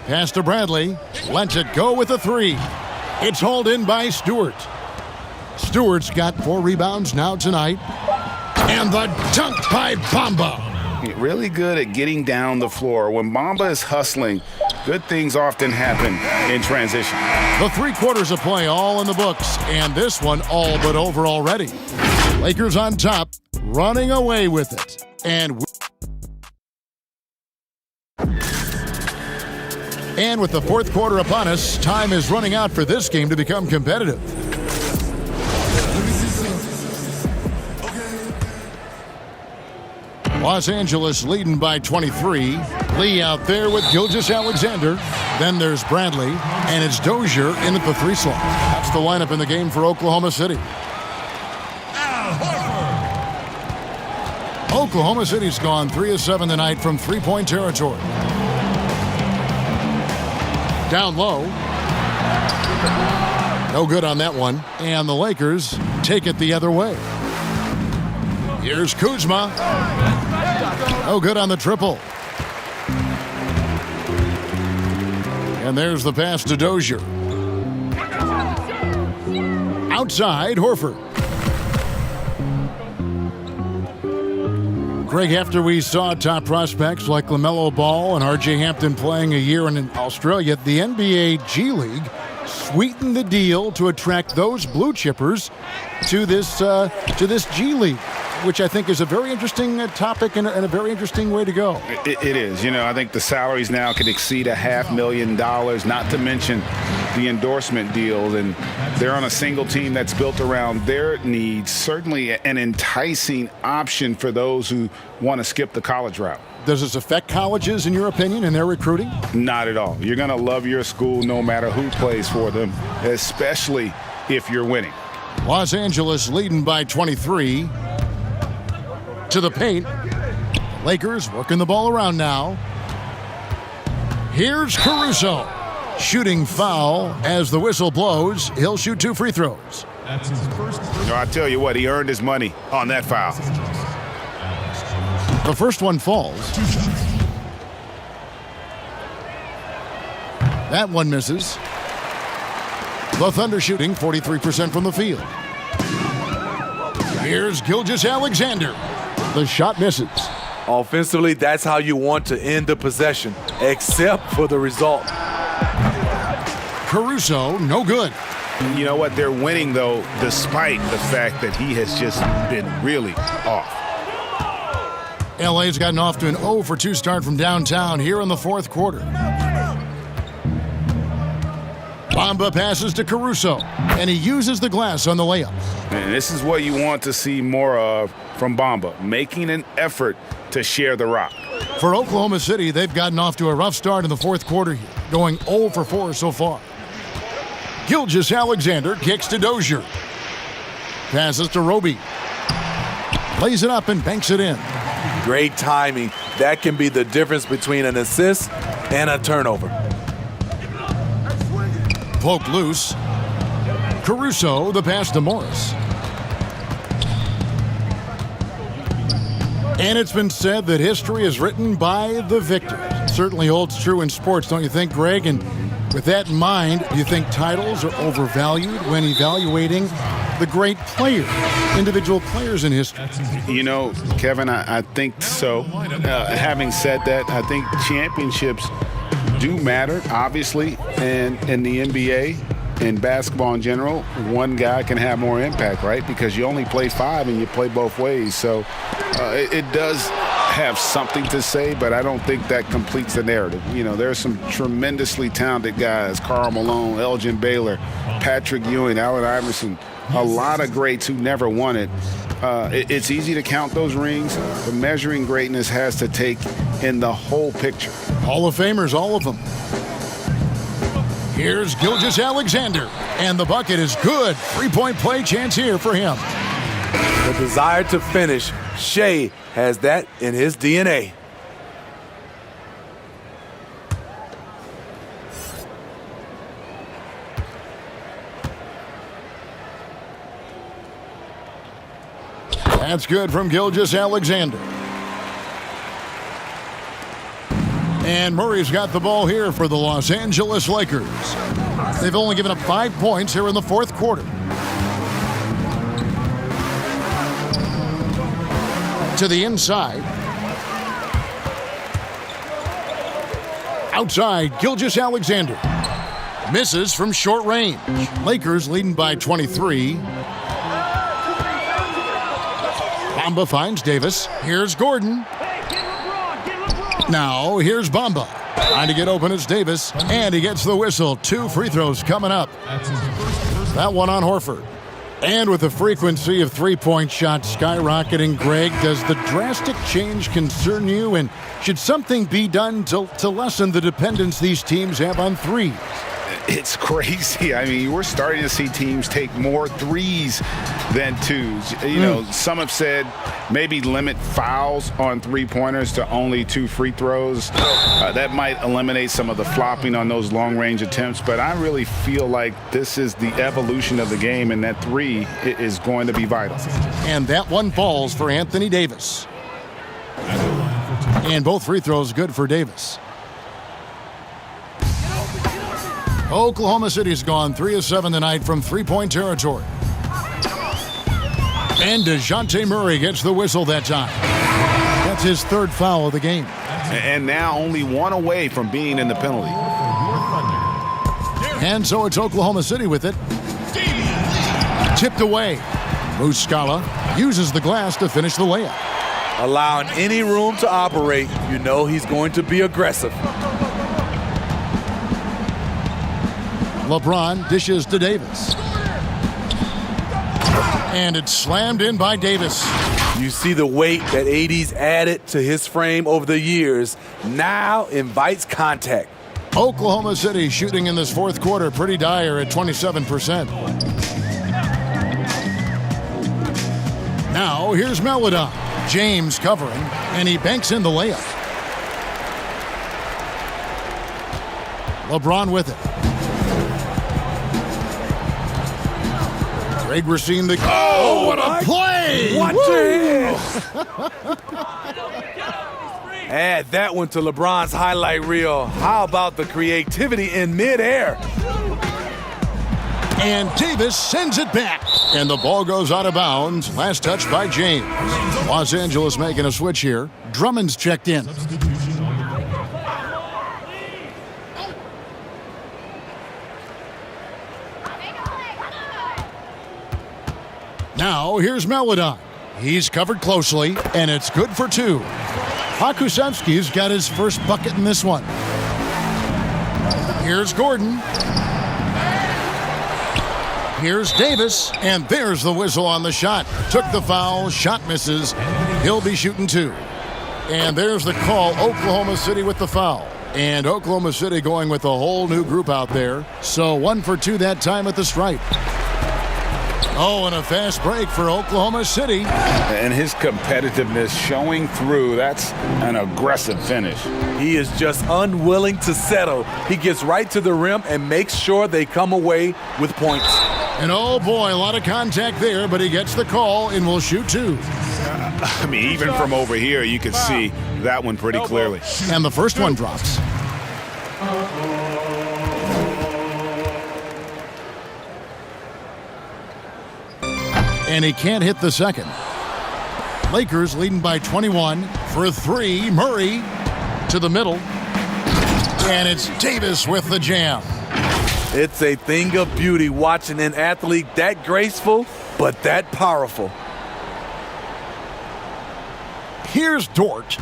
Pass to Bradley, lets it go with a 3. It's hauled in by Stewart. Stewart's got 4 rebounds now tonight. And the dunk by Bamba. Really good at getting down the floor. When Bamba is hustling, good things often happen in transition. The 3 quarters of play all in the books, and this one all but over already. Lakers on top, running away with it. And with the 4th quarter upon us, time is running out for this game to become competitive. Los Angeles leading by 23. Lee out there with Gilgeous-Alexander. Then there's Bradley, and it's Dozier in at the 3 slot. That's the lineup in the game for Oklahoma City. Oklahoma City's gone 3 of 7 tonight from 3-point territory. Down low. No good on that one. And the Lakers take it the other way. Here's Kuzma. No good on the triple. And there's the pass to Dozier. Outside, Horford. Greg, after we saw top prospects like LaMelo Ball and R.J. Hampton playing a year in Australia, the NBA G League sweetened the deal to attract those blue chippers to this G League, which I think is a very interesting topic and a very interesting way to go. It is. You know, I think the salaries now can exceed $500,000, not to mention the endorsement deals, and they're on a single team that's built around their needs. Certainly an enticing option for those who want to skip the college route. Does this affect colleges, in your opinion, in their recruiting? Not at all. You're going to love your school no matter who plays for them, especially if you're winning. Los Angeles leading by 23. To the paint. Lakers working the ball around now. Here's Caruso. Shooting foul as the whistle blows. He'll shoot 2 free throws. That's his first. I tell you what, he earned his money on that foul. The first one falls. That one misses. The Thunder shooting 43% from the field. Here's Gilgeous-Alexander. The shot misses. Offensively, that's how you want to end the possession, except for the result. Caruso, no good. You know what? They're winning, though, despite the fact that he has just been really off. LA's gotten off to an 0-for-2 start from downtown here in the 4th quarter. Bamba passes to Caruso, and he uses the glass on the layup. And this is what you want to see more of from Bamba, making an effort to share the rock. For Oklahoma City, they've gotten off to a rough start in the 4th quarter here, going 0-for-4 so far. Gilgeous-Alexander kicks to Dozier. Passes to Roby. Lays it up and banks it in. Great timing. That can be the difference between an assist and a turnover. Poke loose. Caruso, the pass to Morris. And it's been said that history is written by the victor. Certainly holds true in sports, don't you think, Greg? And with that in mind, do you think titles are overvalued when evaluating the great players, individual players in history? You know, Kevin, I think so. Having said that, I think championships do matter, obviously, and in the NBA and basketball in general, one guy can have more impact, right? Because you only play 5 and you play both ways. So it does have something to say, but I don't think that completes the narrative. You know, there's some tremendously talented guys, Karl Malone, Elgin Baylor, Patrick Ewing, Allen Iverson, a lot of greats who never won it. It's easy to count those rings, but measuring greatness has to take in the whole picture. Hall of Famers, all of them. Here's Gilgeous-Alexander, and the bucket is good. Three-point play chance here for him. The desire to finish, Shea has that in his DNA. That's good from Gilgeous-Alexander. And Murray's got the ball here for the Los Angeles Lakers. They've only given up 5 points here in the fourth quarter. To the inside. Outside, Gilgeous-Alexander. Misses from short range. Lakers leading by 23. Bamba finds Davis. Here's Gordon. Now, here's Bamba. Trying to get open is Davis, and he gets the whistle. 2 free throws coming up. That one on Horford. And with the frequency of three-point shots skyrocketing, Greg, does the drastic change concern you? And should something be done to lessen the dependence these teams have on threes? It's crazy. I mean, we're starting to see teams take more threes than twos. You know, some have said maybe limit fouls on three-pointers to only 2 free throws. That might eliminate some of the flopping on those long-range attempts, but I really feel like this is the evolution of the game, and that 3 is going to be vital. And that one falls for Anthony Davis. And both free throws good for Davis. Oklahoma City's gone 3 of 7 tonight from three-point territory. And DeJounte Murray gets the whistle that time. That's his 3rd foul of the game. And now only 1 away from being in the penalty. And so it's Oklahoma City with it. Tipped away. Muscala uses the glass to finish the layup. Allowing any room to operate, you know he's going to be aggressive. LeBron dishes to Davis. And it's slammed in by Davis. You see the weight that AD's added to his frame over the years. Now invites contact. Oklahoma City shooting in this fourth quarter pretty dire at 27%. Now here's Melodon. James covering, and he banks in the layup. LeBron with it. Greg Racine the... Oh, what a play! Watch it! Add that one to LeBron's highlight reel. How about the creativity in midair? And Davis sends it back. And the ball goes out of bounds. Last touch by James. Los Angeles making a switch here. Drummond's checked in. Now, here's Melodon. He's covered closely, and it's good for 2. Pokusevski's got his first bucket in this one. Here's Gordon. Here's Davis, and there's the whistle on the shot. Took the foul, shot misses. He'll be shooting 2. And there's the call, Oklahoma City with the foul. And Oklahoma City going with a whole new group out there. So 1 for 2 that time at the stripe. Oh, and a fast break for Oklahoma City. And his competitiveness showing through. That's an aggressive finish. He is just unwilling to settle. He gets right to the rim and makes sure they come away with points. And oh boy, a lot of contact there, but he gets the call and will shoot 2. I mean, even from over here, you can see that one pretty clearly. And the first one drops. And he can't hit the second. Lakers leading by 21 for 3. Murray to the middle. And it's Davis with the jam. It's a thing of beauty watching an athlete that graceful, but that powerful. Here's Dort.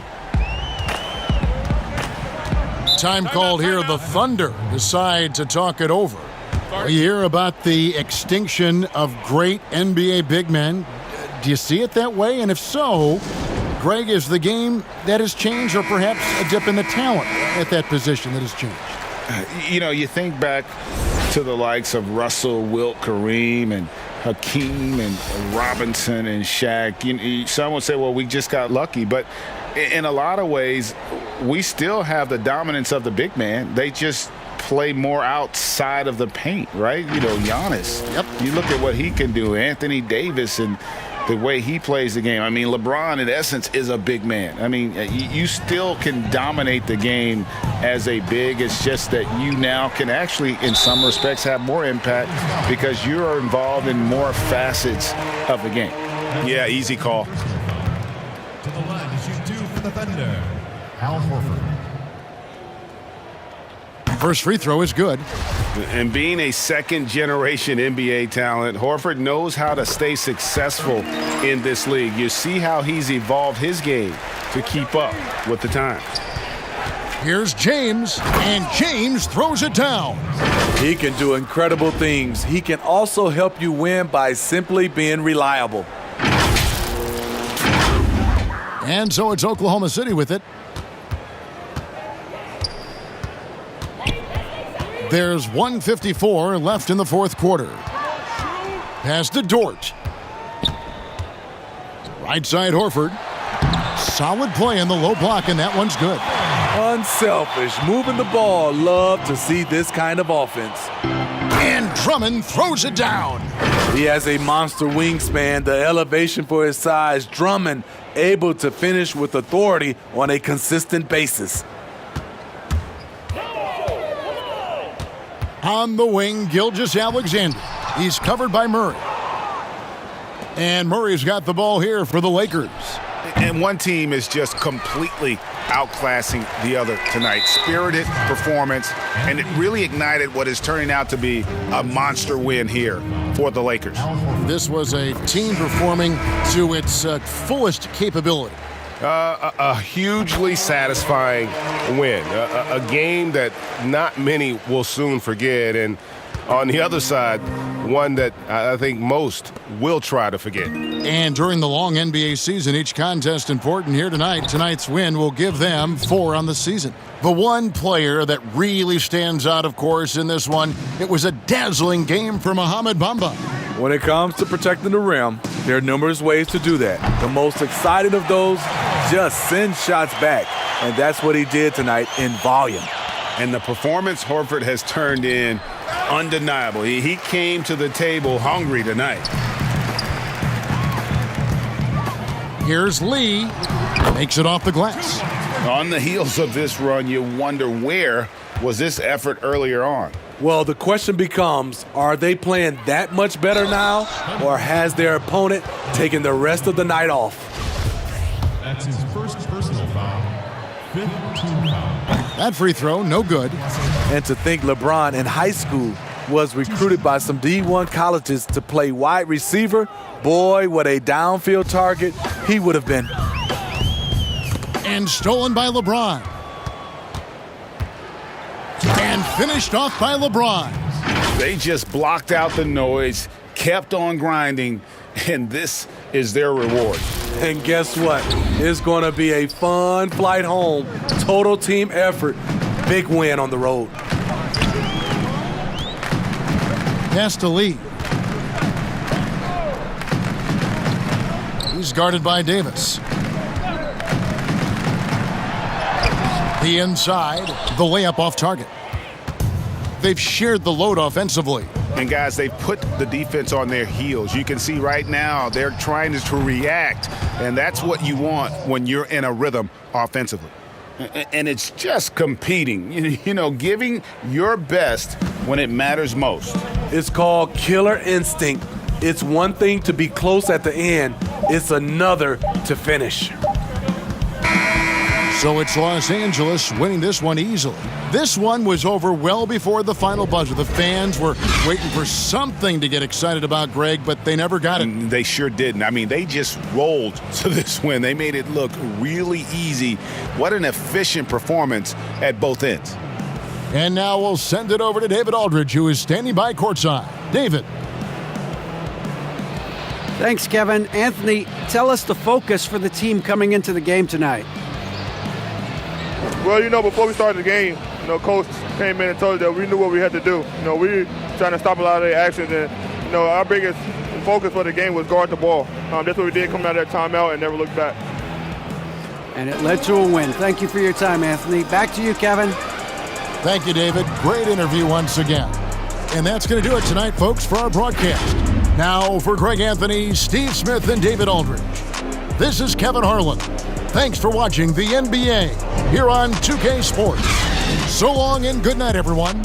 Time called here. The Thunder decide to talk it over. We hear about the extinction of great NBA big men. Do you see it that way? And if so, Greg, is the game that has changed, or perhaps a dip in the talent at that position that has changed? You know, you think back to the likes of Russell, Wilt, Kareem, and Hakeem, and Robinson, and Shaq. Some would say, well, we just got lucky. But in a lot of ways, we still have the dominance of the big man. They just play more outside of the paint, right? You know, Giannis. Yep. You look at what he can do. Anthony Davis and the way he plays the game. I mean, LeBron, in essence, is a big man. I mean, you still can dominate the game as a big. It's just that you now can actually, in some respects, have more impact because you're involved in more facets of the game. Yeah, easy call. To the line to shoot 2 for the Thunder, Al Horford. First free throw is good. And being a second-generation NBA talent, Horford knows how to stay successful in this league. You see how he's evolved his game to keep up with the times. Here's James, and James throws it down. He can do incredible things. He can also help you win by simply being reliable. And so it's Oklahoma City with it. There's 1:54 left in the fourth quarter. Pass to Dort. Right side Horford. Solid play in the low block, and that one's good. Unselfish, moving the ball. Love to see this kind of offense. And Drummond throws it down. He has a monster wingspan, the elevation for his size. Drummond able to finish with authority on a consistent basis. On the wing, Gilgeous-Alexander. He's covered by Murray. And Murray's got the ball here for the Lakers. And one team is just completely outclassing the other tonight. Spirited performance, and it really ignited what is turning out to be a monster win here for the Lakers. This was a team performing to its fullest capability. A hugely satisfying win, a game that not many will soon forget, and on the other side, one that I think most will try to forget. And during the long NBA season, each contest important here tonight. Tonight's win will give them 4 on the season. The one player that really stands out, of course, in this one, it was a dazzling game for Mohamed Bamba. When it comes to protecting the rim, there are numerous ways to do that. The most exciting of those, just send shots back. And that's what he did tonight in volume. And the performance Horford has turned in, undeniable. He came to the table hungry tonight. Here's Lee. Makes it off the glass. On the heels of this run, you wonder where was this effort earlier on? Well, the question becomes, are they playing that much better now, or has their opponent taken the rest of the night off? That's his first personal foul. 5th team foul. That free throw, no good. And to think LeBron in high school was recruited by some D1 colleges to play wide receiver, boy, what a downfield target he would have been. And stolen by LeBron. And finished off by LeBron. They just blocked out the noise, kept on grinding, and this is their reward. And guess what? It's going to be a fun flight home. Total team effort. Big win on the road. Pass to Lee. He's guarded by Davis. The inside, the layup off target. They've shared the load offensively. And guys, they've put the defense on their heels. You can see right now they're trying to react, and that's what you want when you're in a rhythm offensively. And it's just competing, you know, giving your best when it matters most. It's called killer instinct. It's one thing to be close at the end. It's another to finish. So it's Los Angeles winning this one easily. This one was over well before the final buzzer. The fans were waiting for something to get excited about, Greg, but they never got it. They sure didn't. I mean, they just rolled to this win. They made it look really easy. What an efficient performance at both ends. And now we'll send it over to David Aldridge, who is standing by courtside. David. Thanks, Kevin. Anthony, tell us the focus for the team coming into the game tonight. Well, before we started the game, Coach came in and told us that we knew what we had to do. We were trying to stop a lot of their actions, and, our biggest focus for the game was guard the ball. That's what we did coming out of that timeout and never looked back. And it led to a win. Thank you for your time, Anthony. Back to you, Kevin. Thank you, David. Great interview once again. And that's going to do it tonight, folks, for our broadcast. Now, for Greg Anthony, Steve Smith, and David Aldridge, this is Kevin Harlan. Thanks for watching the NBA here on 2K Sports. So long and good night, everyone.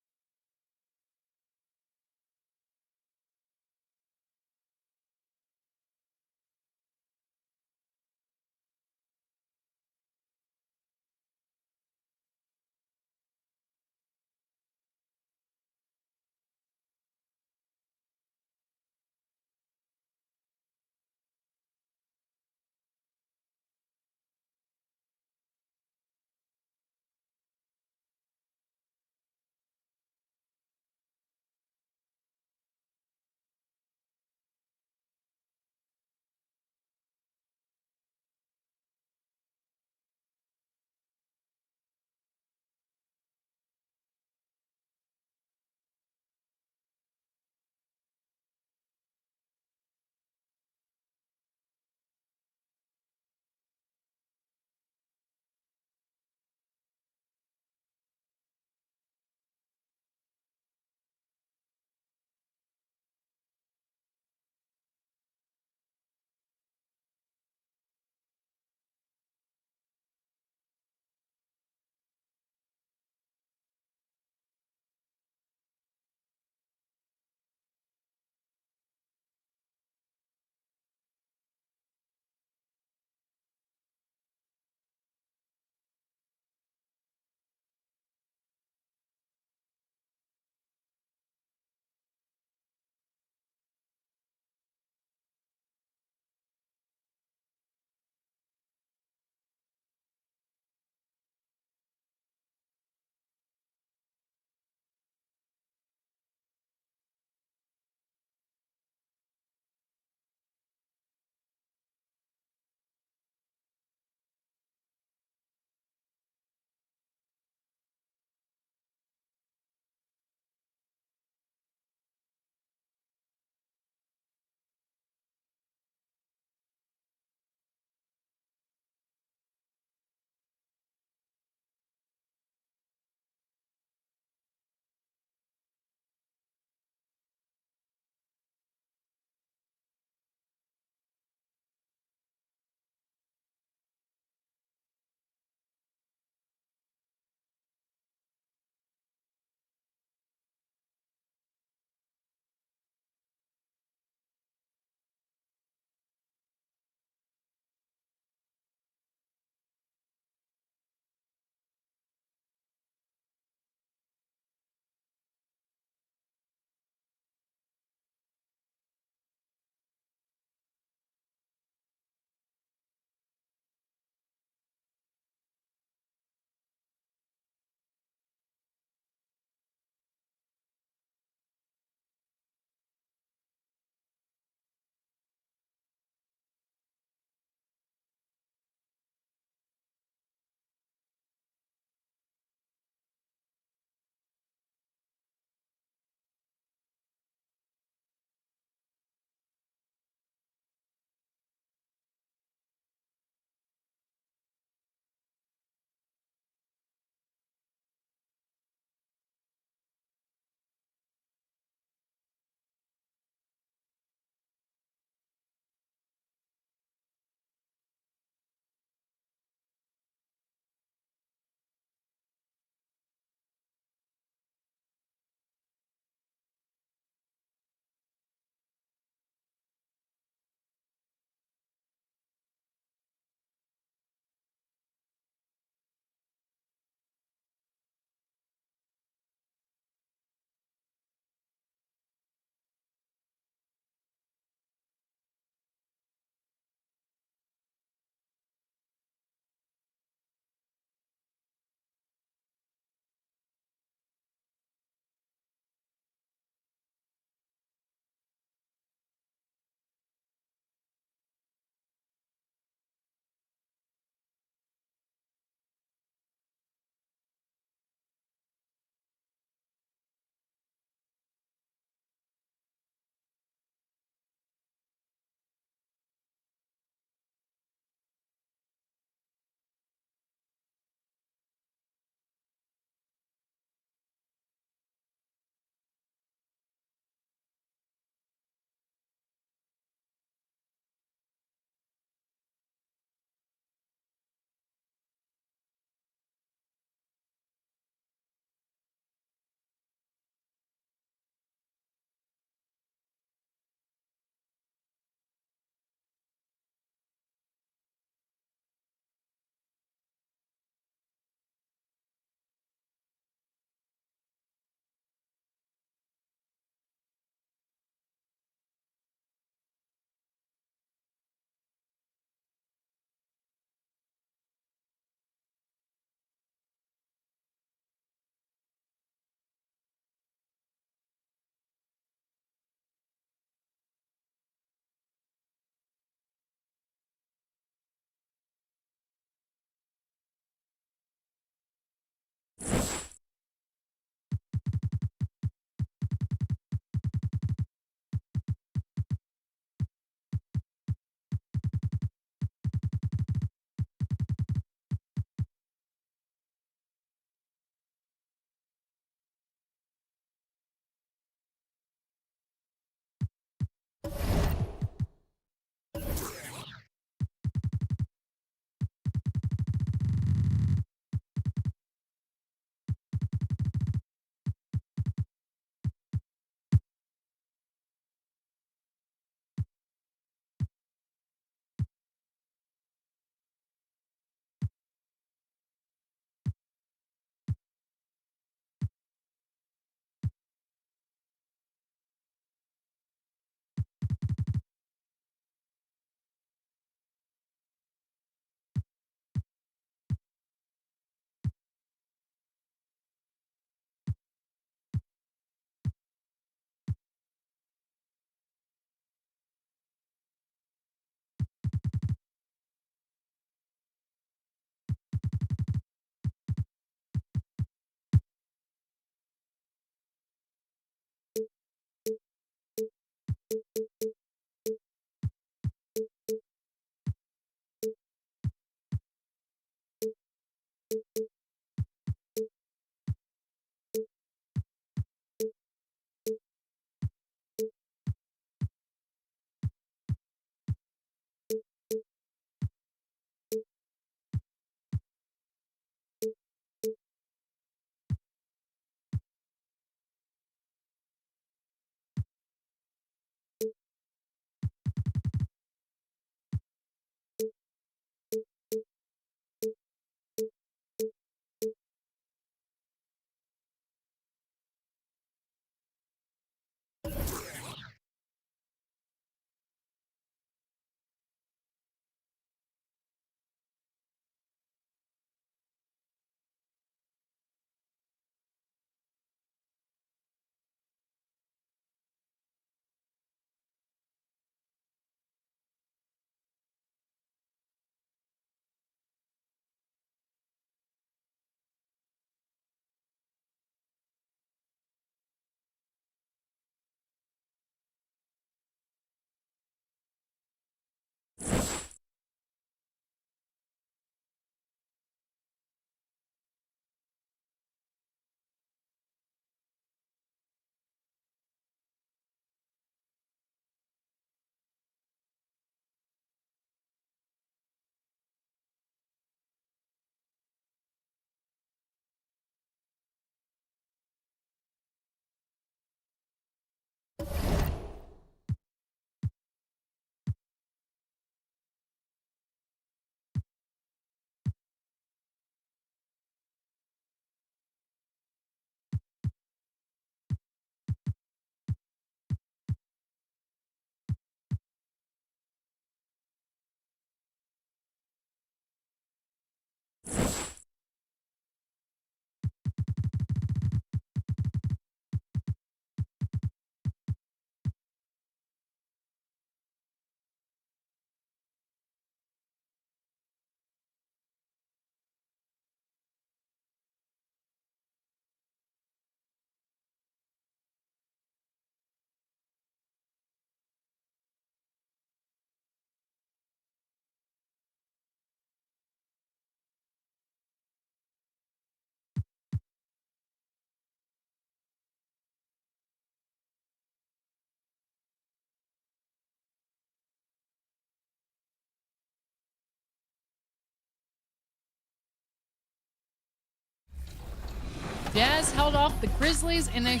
Jazz held off the Grizzlies in a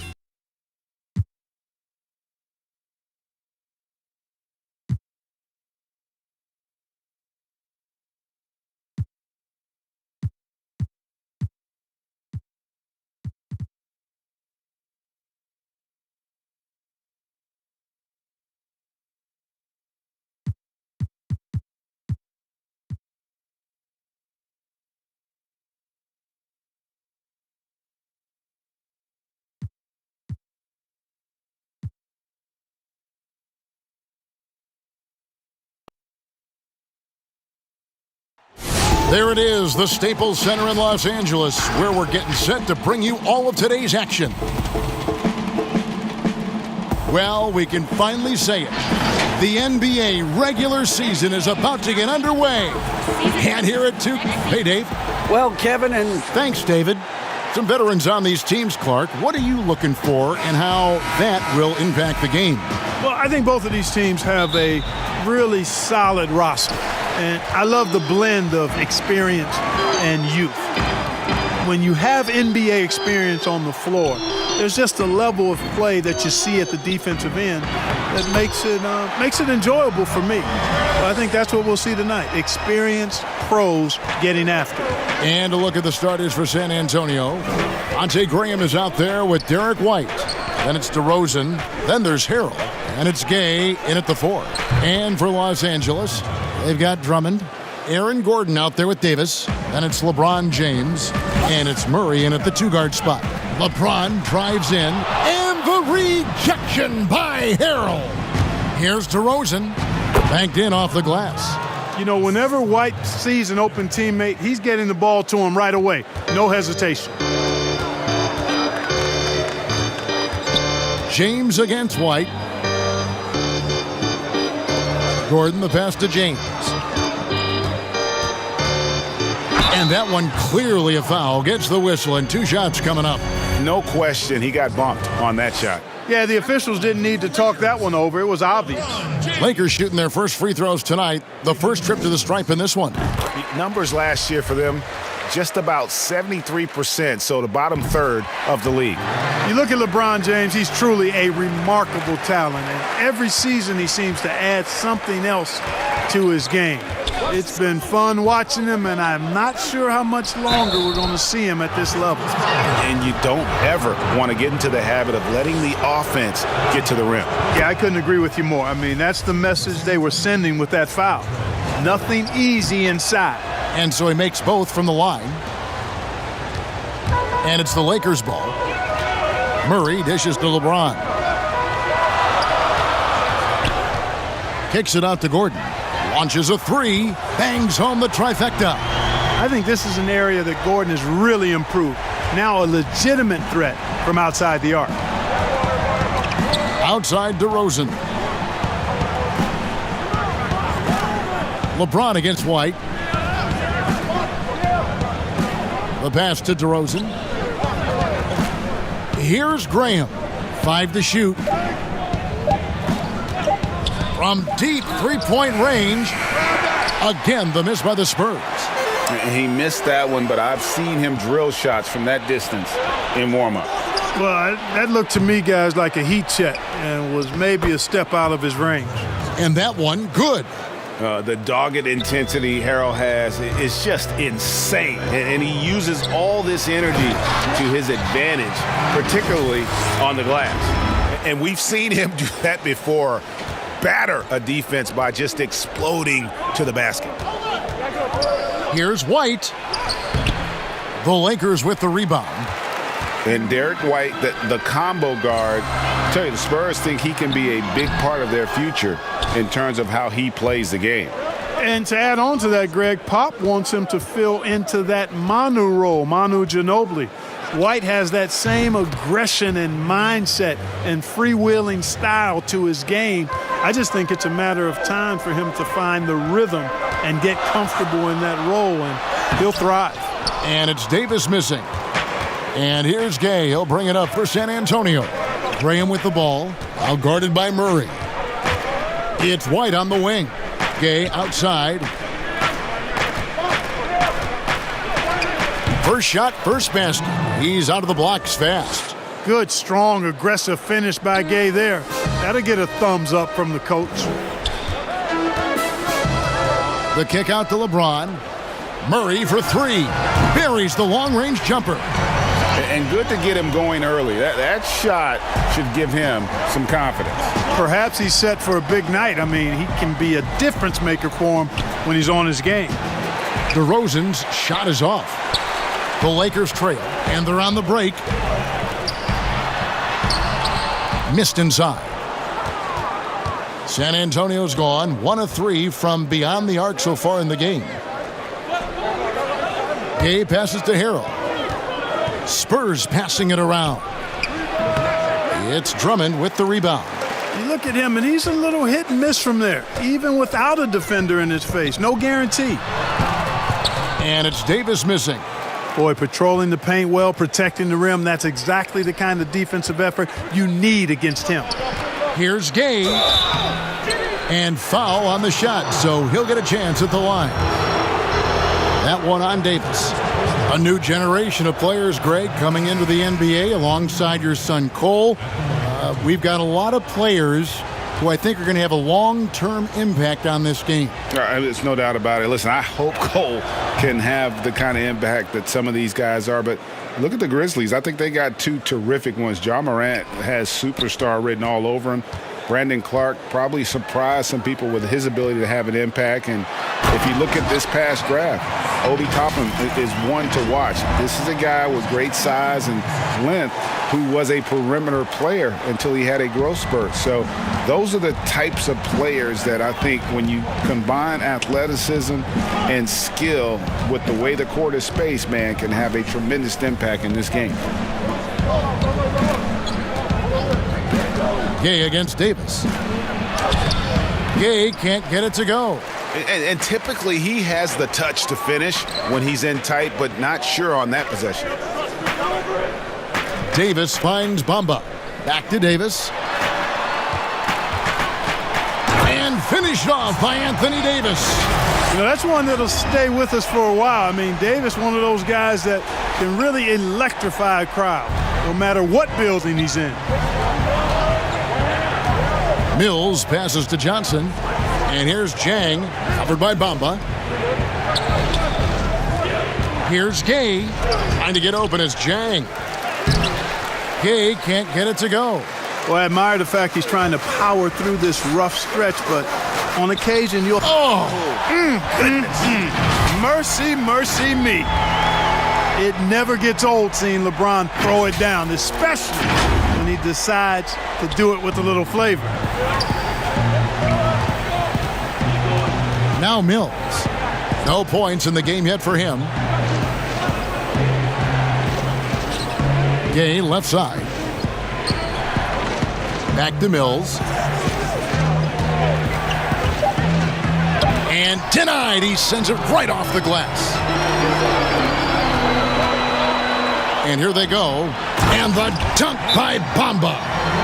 There it is, the Staples Center in Los Angeles, where we're getting set to bring you all of today's action. Well, we can finally say it. The NBA regular season is about to get underway. And here at Duke. Hey, Dave. Well, Kevin, and thanks, David. Some veterans on these teams, Clark. What are you looking for and how that will impact the game? Well, I think both of these teams have a really solid roster. And I love the blend of experience and youth. When you have NBA experience on the floor, there's just a level of play that you see at the defensive end that makes it enjoyable for me. So I think that's what we'll see tonight. Experienced pros getting after it. And a look at the starters for San Antonio. Devontae Graham is out there with Derek White. Then it's DeRozan. Then there's Harrell. And it's Gay in at the 4. And for Los Angeles, they've got Drummond. Aaron Gordon out there with Davis. Then it's LeBron James. And it's Murray in at the 2-guard spot. LeBron drives in. And the rejection by Harrell. Here's DeRozan. Banked in off the glass. You know, whenever White sees an open teammate, he's getting the ball to him right away. No hesitation. James against White. Gordon, the pass to James. And that one clearly a foul. Gets the whistle and 2 shots coming up. No question, he got bumped on that shot. Yeah, the officials didn't need to talk that one over. It was obvious. Lakers shooting their first free throws tonight. The first trip to the stripe in this one. Numbers last year for them, just about 73%, so the bottom third of the league. You look at LeBron James, he's truly a remarkable talent. And every season he seems to add something else to his game. It's been fun watching him, and I'm not sure how much longer we're going to see him at this level. And you don't ever want to get into the habit of letting the offense get to the rim. Yeah, I couldn't agree with you more. I mean, that's the message they were sending with that foul. Nothing easy inside. And so he makes both from the line. And it's the Lakers' ball. Murray dishes to LeBron. Kicks it out to Gordon. Launches a 3. Bangs home the trifecta. I think this is an area that Gordon has really improved. Now a legitimate threat from outside the arc. Outside DeRozan. LeBron against White. The pass to DeRozan. Here's Graham. 5 to shoot. From deep three-point range. Again, the miss by the Spurs. He missed that one, but I've seen him drill shots from that distance in warm-up. Well, that looked to me, guys, like a heat check and was maybe a step out of his range. And that one, good. The dogged intensity Harrell has is just insane. And he uses all this energy to his advantage, particularly on the glass. And we've seen him do that before. Batter a defense by just exploding to the basket. Here's White. The Lakers with the rebound. And Derek White, the combo guard, I tell you, the Spurs think he can be a big part of their future in terms of how he plays the game. And to add on to that, Greg, Pop wants him to fill into that Manu role, Manu Ginobili. White has that same aggression and mindset and freewheeling style to his game. I just think it's a matter of time for him to find the rhythm and get comfortable in that role, and he'll thrive. And it's Davis missing. And here's Gay. He'll bring it up for San Antonio. Graham with the ball, out guarded by Murray. It's White on the wing. Gay outside. First shot, first basket. He's out of the blocks fast. Good, strong, aggressive finish by Gay there. That'll get a thumbs up from the coach. The kick out to LeBron. Murray for three. Buries the long-range jumper. And good to get him going early. That shot should give him some confidence. Perhaps he's set for a big night. I mean, he can be a difference maker for him when he's on his game. DeRozan's shot is off. The Lakers trail, and they're on the break. Missed inside. San Antonio's gone 1 of 3 from beyond the arc so far in the game. Gay passes to Harrell. Spurs passing it around. It's Drummond with the rebound. You look at him, and he's a little hit and miss from there, even without a defender in his face. No guarantee. And it's Davis missing. Boy, patrolling the paint well, protecting the rim. That's exactly the kind of defensive effort you need against him. Here's Gay. And foul on the shot, so he'll get a chance at the line. That one on Davis. A new generation of players, Greg, coming into the NBA alongside your son Cole. We've got a lot of players who I think are going to have a long-term impact on this game. There's no doubt about it. Listen, I hope Cole can have the kind of impact that some of these guys are, but look at the Grizzlies. I think they got 2 terrific ones. Ja Morant has superstar written all over him. Brandon Clark probably surprised some people with his ability to have an impact. And if you look at this past draft, Obi Toppin is one to watch. This is a guy with great size and length who was a perimeter player until he had a growth spurt. So those are the types of players that I think when you combine athleticism and skill with the way the court is spaced, man, can have a tremendous impact in this game. Gay against Davis. Gay can't get it to go. And typically he has the touch to finish when he's in tight, but not sure on that possession. Davis finds Bamba. Back to Davis. And finished off by Anthony Davis. You know, that's one that'll stay with us for a while. I mean, Davis, one of those guys that can really electrify a crowd, no matter what building he's in. Mills passes to Johnson. And here's Jang, covered by Bamba. Here's Gay, trying to get open as Jang. Gay can't get it to go. Well, I admire the fact he's trying to power through this rough stretch, but on occasion you'll... Mercy, mercy me. It never gets old seeing LeBron throw it down, especially when he decides to do it with a little flavor. Now Mills. No points in the game yet for him. Gay left side. Back to Mills. And denied. He sends it right off the glass. And here they go. And the dunk by Bamba.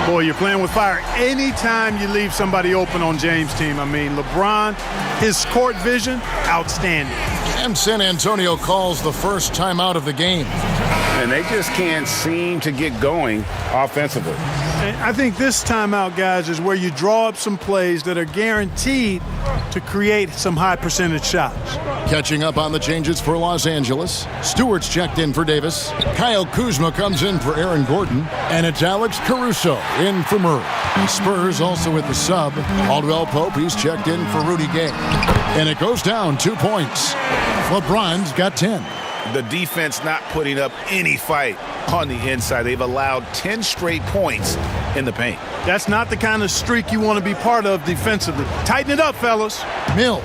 Boy, you're playing with fire anytime you leave somebody open on James' team. I mean, LeBron, his court vision, outstanding. And San Antonio calls the first timeout of the game. And they just can't seem to get going offensively. And I think this timeout, guys, is where you draw up some plays that are guaranteed to create some high percentage shots. Catching up on the changes for Los Angeles. Stewart's checked in for Davis. Kyle Kuzma comes in for Aaron Gordon. And it's Alex Caruso in for Murray. Spurs also with the sub. Caldwell Pope, he's checked in for Rudy Gay. And it goes down 2 points. LeBron's got 10. The defense not putting up any fight on the inside. They've allowed 10 straight points in the paint. That's not the kind of streak you want to be part of defensively. Tighten it up, fellas. Mills.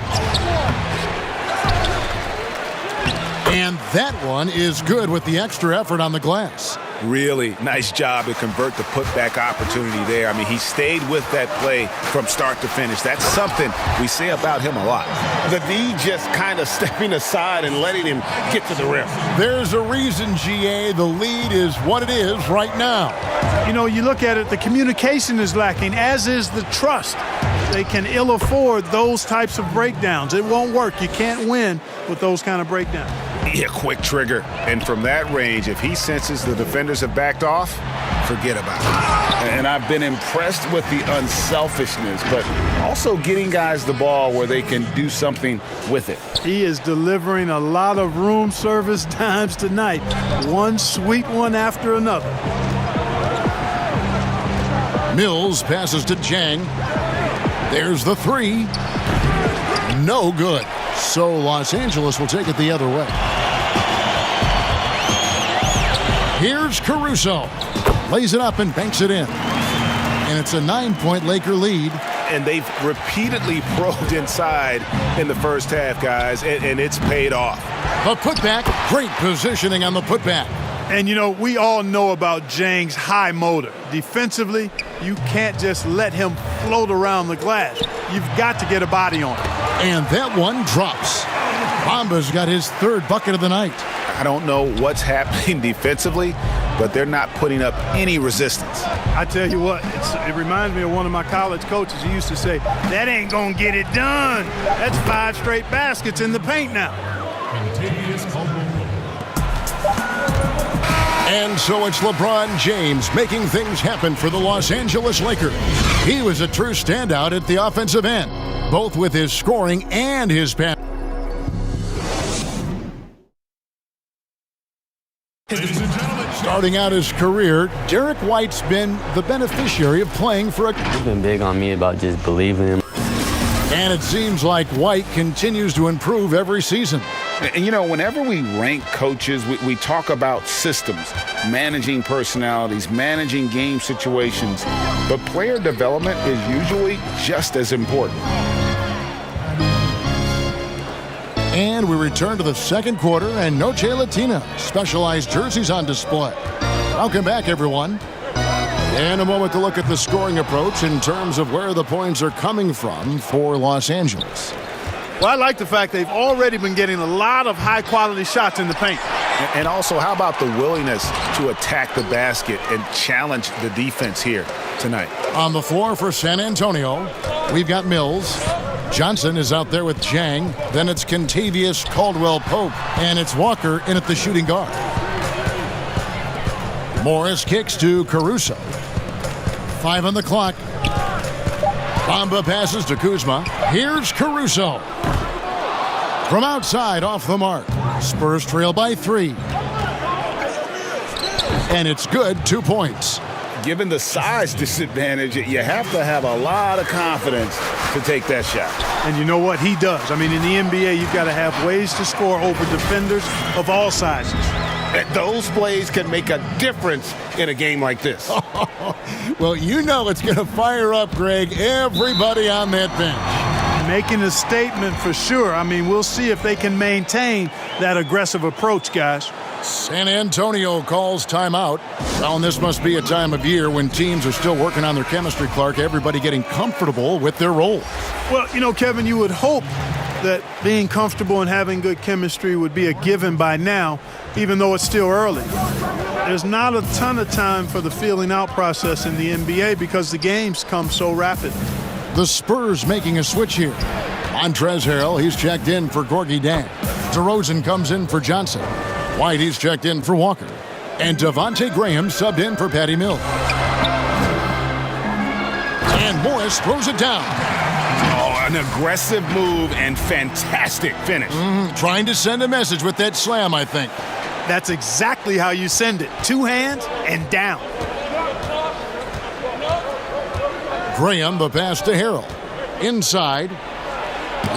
And that one is good with the extra effort on the glass. Really nice job to convert the putback opportunity there. I mean, he stayed with that play from start to finish. That's something we say about him a lot. The D just kind of stepping aside and letting him get to the rim. There's a reason, GA, the lead is what it is right now. You know, you look at it, the communication is lacking, as is the trust. They can ill afford those types of breakdowns. It won't work. You can't win with those kind of breakdowns. Yeah, quick trigger. And from that range, if he senses the defenders have backed off, forget about it. And I've been impressed with the unselfishness, but also getting guys the ball where they can do something with it. He is delivering a lot of room service dimes tonight. One sweet one after another. Mills passes to Jang. There's the three. No good. So Los Angeles will take it the other way. Here's Caruso. Lays it up and banks it in. And it's a 9-point Laker lead. And they've repeatedly probed inside in the first half, guys, and it's paid off. The putback, great positioning on the putback. And, you know, we all know about Jang's high motor. Defensively, you can't just let him float around the glass. You've got to get a body on him. And that one drops. Bamba's got his third bucket of the night. I don't know what's happening defensively, but they're not putting up any resistance. I tell you what, it reminds me of one of my college coaches. He used to say, that ain't going to get it done. That's 5 straight baskets in the paint now. And so it's LeBron James making things happen for the Los Angeles Lakers. He was a true standout at the offensive end, both with his scoring and his pass. Starting out his career, Derek White's been the beneficiary of playing for a... He's been big on me about just believing in him. And it seems like White continues to improve every season. And, you know, whenever we rank coaches, we talk about systems, managing personalities, managing game situations. But player development is usually just as important. And we return to the second quarter, and Noche Latina specialized jerseys on display. Welcome back, everyone. In a moment to look at the scoring approach in terms of where the points are coming from for Los Angeles. Well, I like the fact they've already been getting a lot of high-quality shots in the paint. And also, how about the willingness to attack the basket and challenge the defense here tonight? On the floor for San Antonio, we've got Mills. Johnson is out there with Jang. Then it's Kentavious Caldwell-Pope. And it's Walker in at the shooting guard. Morris kicks to Caruso. 5 on the clock. Bamba passes to Kuzma. Here's Caruso. From outside, off the mark. Spurs trail by 3. And it's good, 2 points. Given the size disadvantage, you have to have a lot of confidence to take that shot. And you know what? He does. I mean, in the NBA, you've got to have ways to score over defenders of all sizes. And those plays can make a difference in a game like this. Well, you know it's going to fire up, Greg, everybody on that bench. Making a statement for sure. I mean, we'll see if they can maintain that aggressive approach, guys. San Antonio calls timeout. Well, and this must be a time of year when teams are still working on their chemistry, Clark, everybody getting comfortable with their roles. Well, you know, Kevin, you would hope that being comfortable and having good chemistry would be a given by now, even though it's still early. There's not a ton of time for the feeling out process in the NBA because the games come so rapidly. The Spurs making a switch here. Montrezl Harrell, he's checked in for Gorgui Dieng. DeRozan comes in for Johnson. White, he's checked in for Walker. And Devontae Graham subbed in for Patty Mills. And Morris throws it down. Oh, an aggressive move and fantastic finish. Trying to send a message with that slam, I think. That's exactly how you send it. 2 hands and down. Graham, the pass to Harrell. Inside.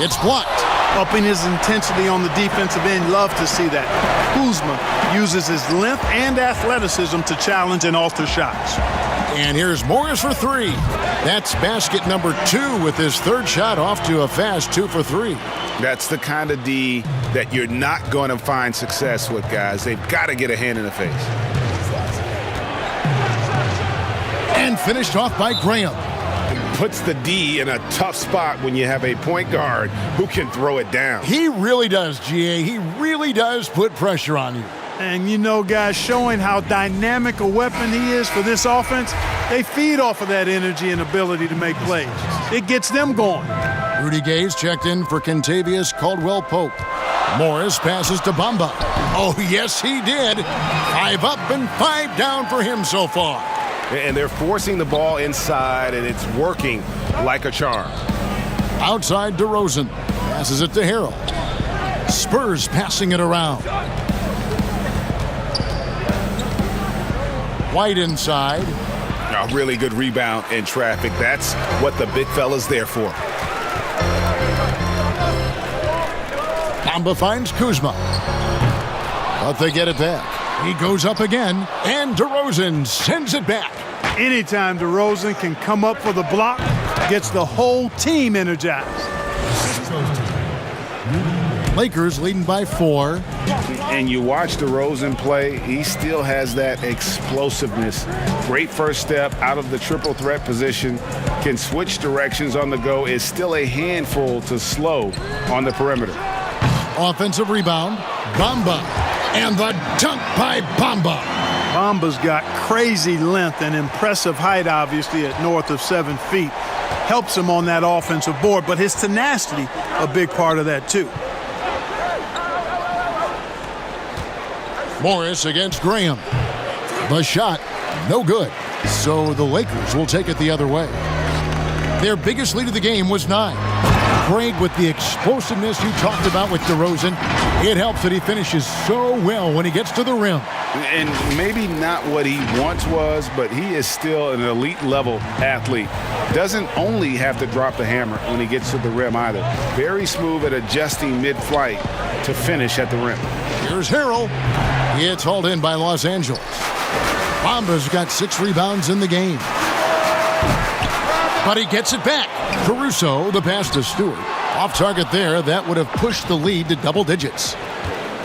It's blocked. Upping his intensity on the defensive end. Love to see that. Kuzma uses his length and athleticism to challenge and alter shots. And here's Morris for 3. That's basket number 2 with his third shot off to a fast 2 for 3. That's the kind of D that you're not going to find success with, guys. They've got to get a hand in the face. And finished off by Graham. Puts the D in a tough spot when you have a point guard who can throw it down. He really does, GA. He really does put pressure on you. And, you know, guys, showing how dynamic a weapon he is for this offense, they feed off of that energy and ability to make plays. It gets them going. Rudy Gay's checked in for Kentavious Caldwell-Pope. Morris passes to Bamba. Oh, yes, he did. 5 up and 5 down for him so far. And they're forcing the ball inside, and it's working like a charm. Outside DeRozan. Passes it to Harrell. Spurs passing it around. White inside. A really good rebound in traffic. That's what the big fella's there for. Bamba finds Kuzma. But they get it back. He goes up again, and DeRozan sends it back. Anytime DeRozan can come up for the block, gets the whole team energized. Lakers leading by 4. And you watch DeRozan play, he still has that explosiveness. Great first step out of the triple threat position. Can switch directions on the go. Is still a handful to slow on the perimeter. Offensive rebound. Bamba. And the dunk by Bamba. Bamba's got crazy length and impressive height, obviously, at north of 7 feet. Helps him on that offensive board, but his tenacity, a big part of that, too. Morris against Graham. The shot, no good. So the Lakers will take it the other way. Their biggest lead of the game was 9. Craig, with the explosiveness you talked about with DeRozan, it helps that he finishes so well when he gets to the rim. And maybe not what he once was, but he is still an elite level athlete. Doesn't only have to drop the hammer when he gets to the rim either. Very smooth at adjusting mid-flight to finish at the rim. Here's Harrell. It's hauled in by Los Angeles. Bamba's got 6 rebounds in the game. But he gets it back. Caruso, the pass to Stewart. Off target there, that would have pushed the lead to double digits.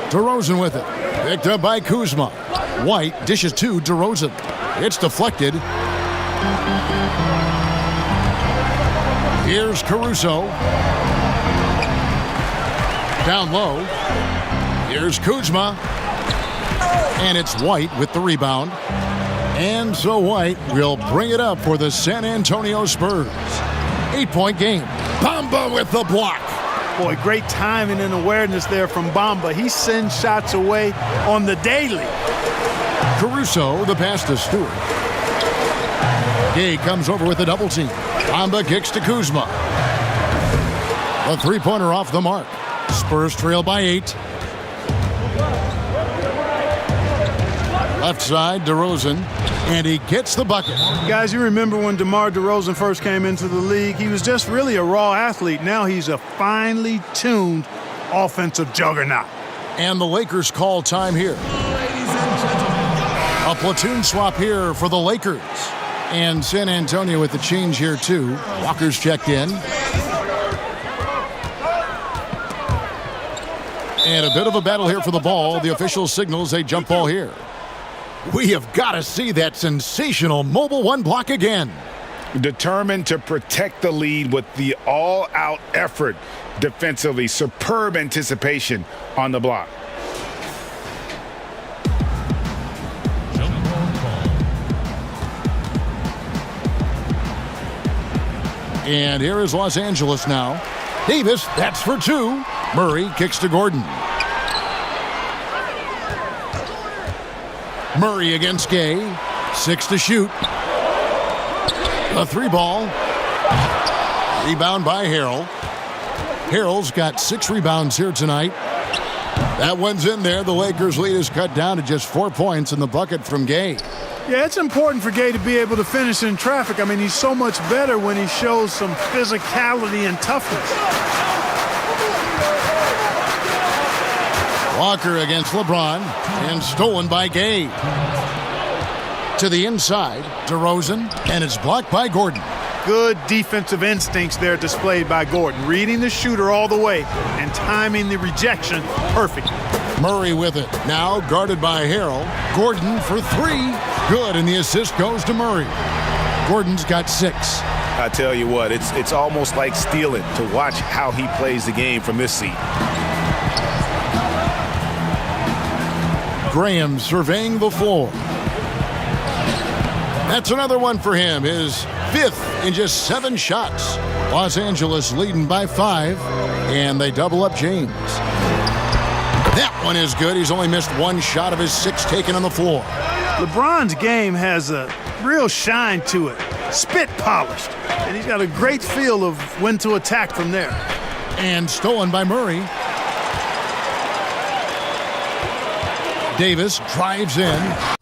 DeRozan with it. Picked up by Kuzma. White dishes to DeRozan. It's deflected. Here's Caruso. Down low. Here's Kuzma. And it's White with the rebound. And so White will bring it up for the San Antonio Spurs. 8-point game. Bamba with the block. Boy, great timing and awareness there from Bamba. He sends shots away on the daily. Caruso, the pass to Stewart. Gay comes over with a double team. Bamba kicks to Kuzma. A 3-pointer off the mark. Spurs trail by 8. Left side, DeRozan, and he gets the bucket. Guys, you remember when DeMar DeRozan first came into the league? He was just really a raw athlete. Now he's a finely tuned offensive juggernaut. And the Lakers call time here. A platoon swap here for the Lakers. And San Antonio with the change here, too. Walker's checked in. And a bit of a battle here for the ball. The official signals a jump ball here. We have got to see that sensational Mobile One block again. Determined to protect the lead with the all-out effort defensively. Superb anticipation on the block. And here is Los Angeles now. Davis, that's for 2. Murray kicks to Gordon. Murray against Gay. 6 to shoot. A 3-ball. Rebound by Harrell. Harrell's got 6 rebounds here tonight. That one's in there. The Lakers' lead is cut down to just 4 points in the bucket from Gay. Yeah, it's important for Gay to be able to finish in traffic. I mean, he's so much better when he shows some physicality and toughness. Walker against LeBron, and stolen by Gay. To the inside, DeRozan, and it's blocked by Gordon. Good defensive instincts there displayed by Gordon, reading the shooter all the way and timing the rejection perfectly. Murray with it, now guarded by Harrell. Gordon for 3, good, and the assist goes to Murray. Gordon's got 6. I tell you what, it's almost like stealing to watch how he plays the game from this seat. Graham surveying the floor. That's another one for him, his 5th in just 7 shots. Los Angeles leading by 5, and they double up James. That one is good. He's only missed one shot of his 6 taken on the floor. LeBron's game has a real shine to it. Spit polished. And he's got a great feel of when to attack from there. And stolen by Murray. Davis drives in.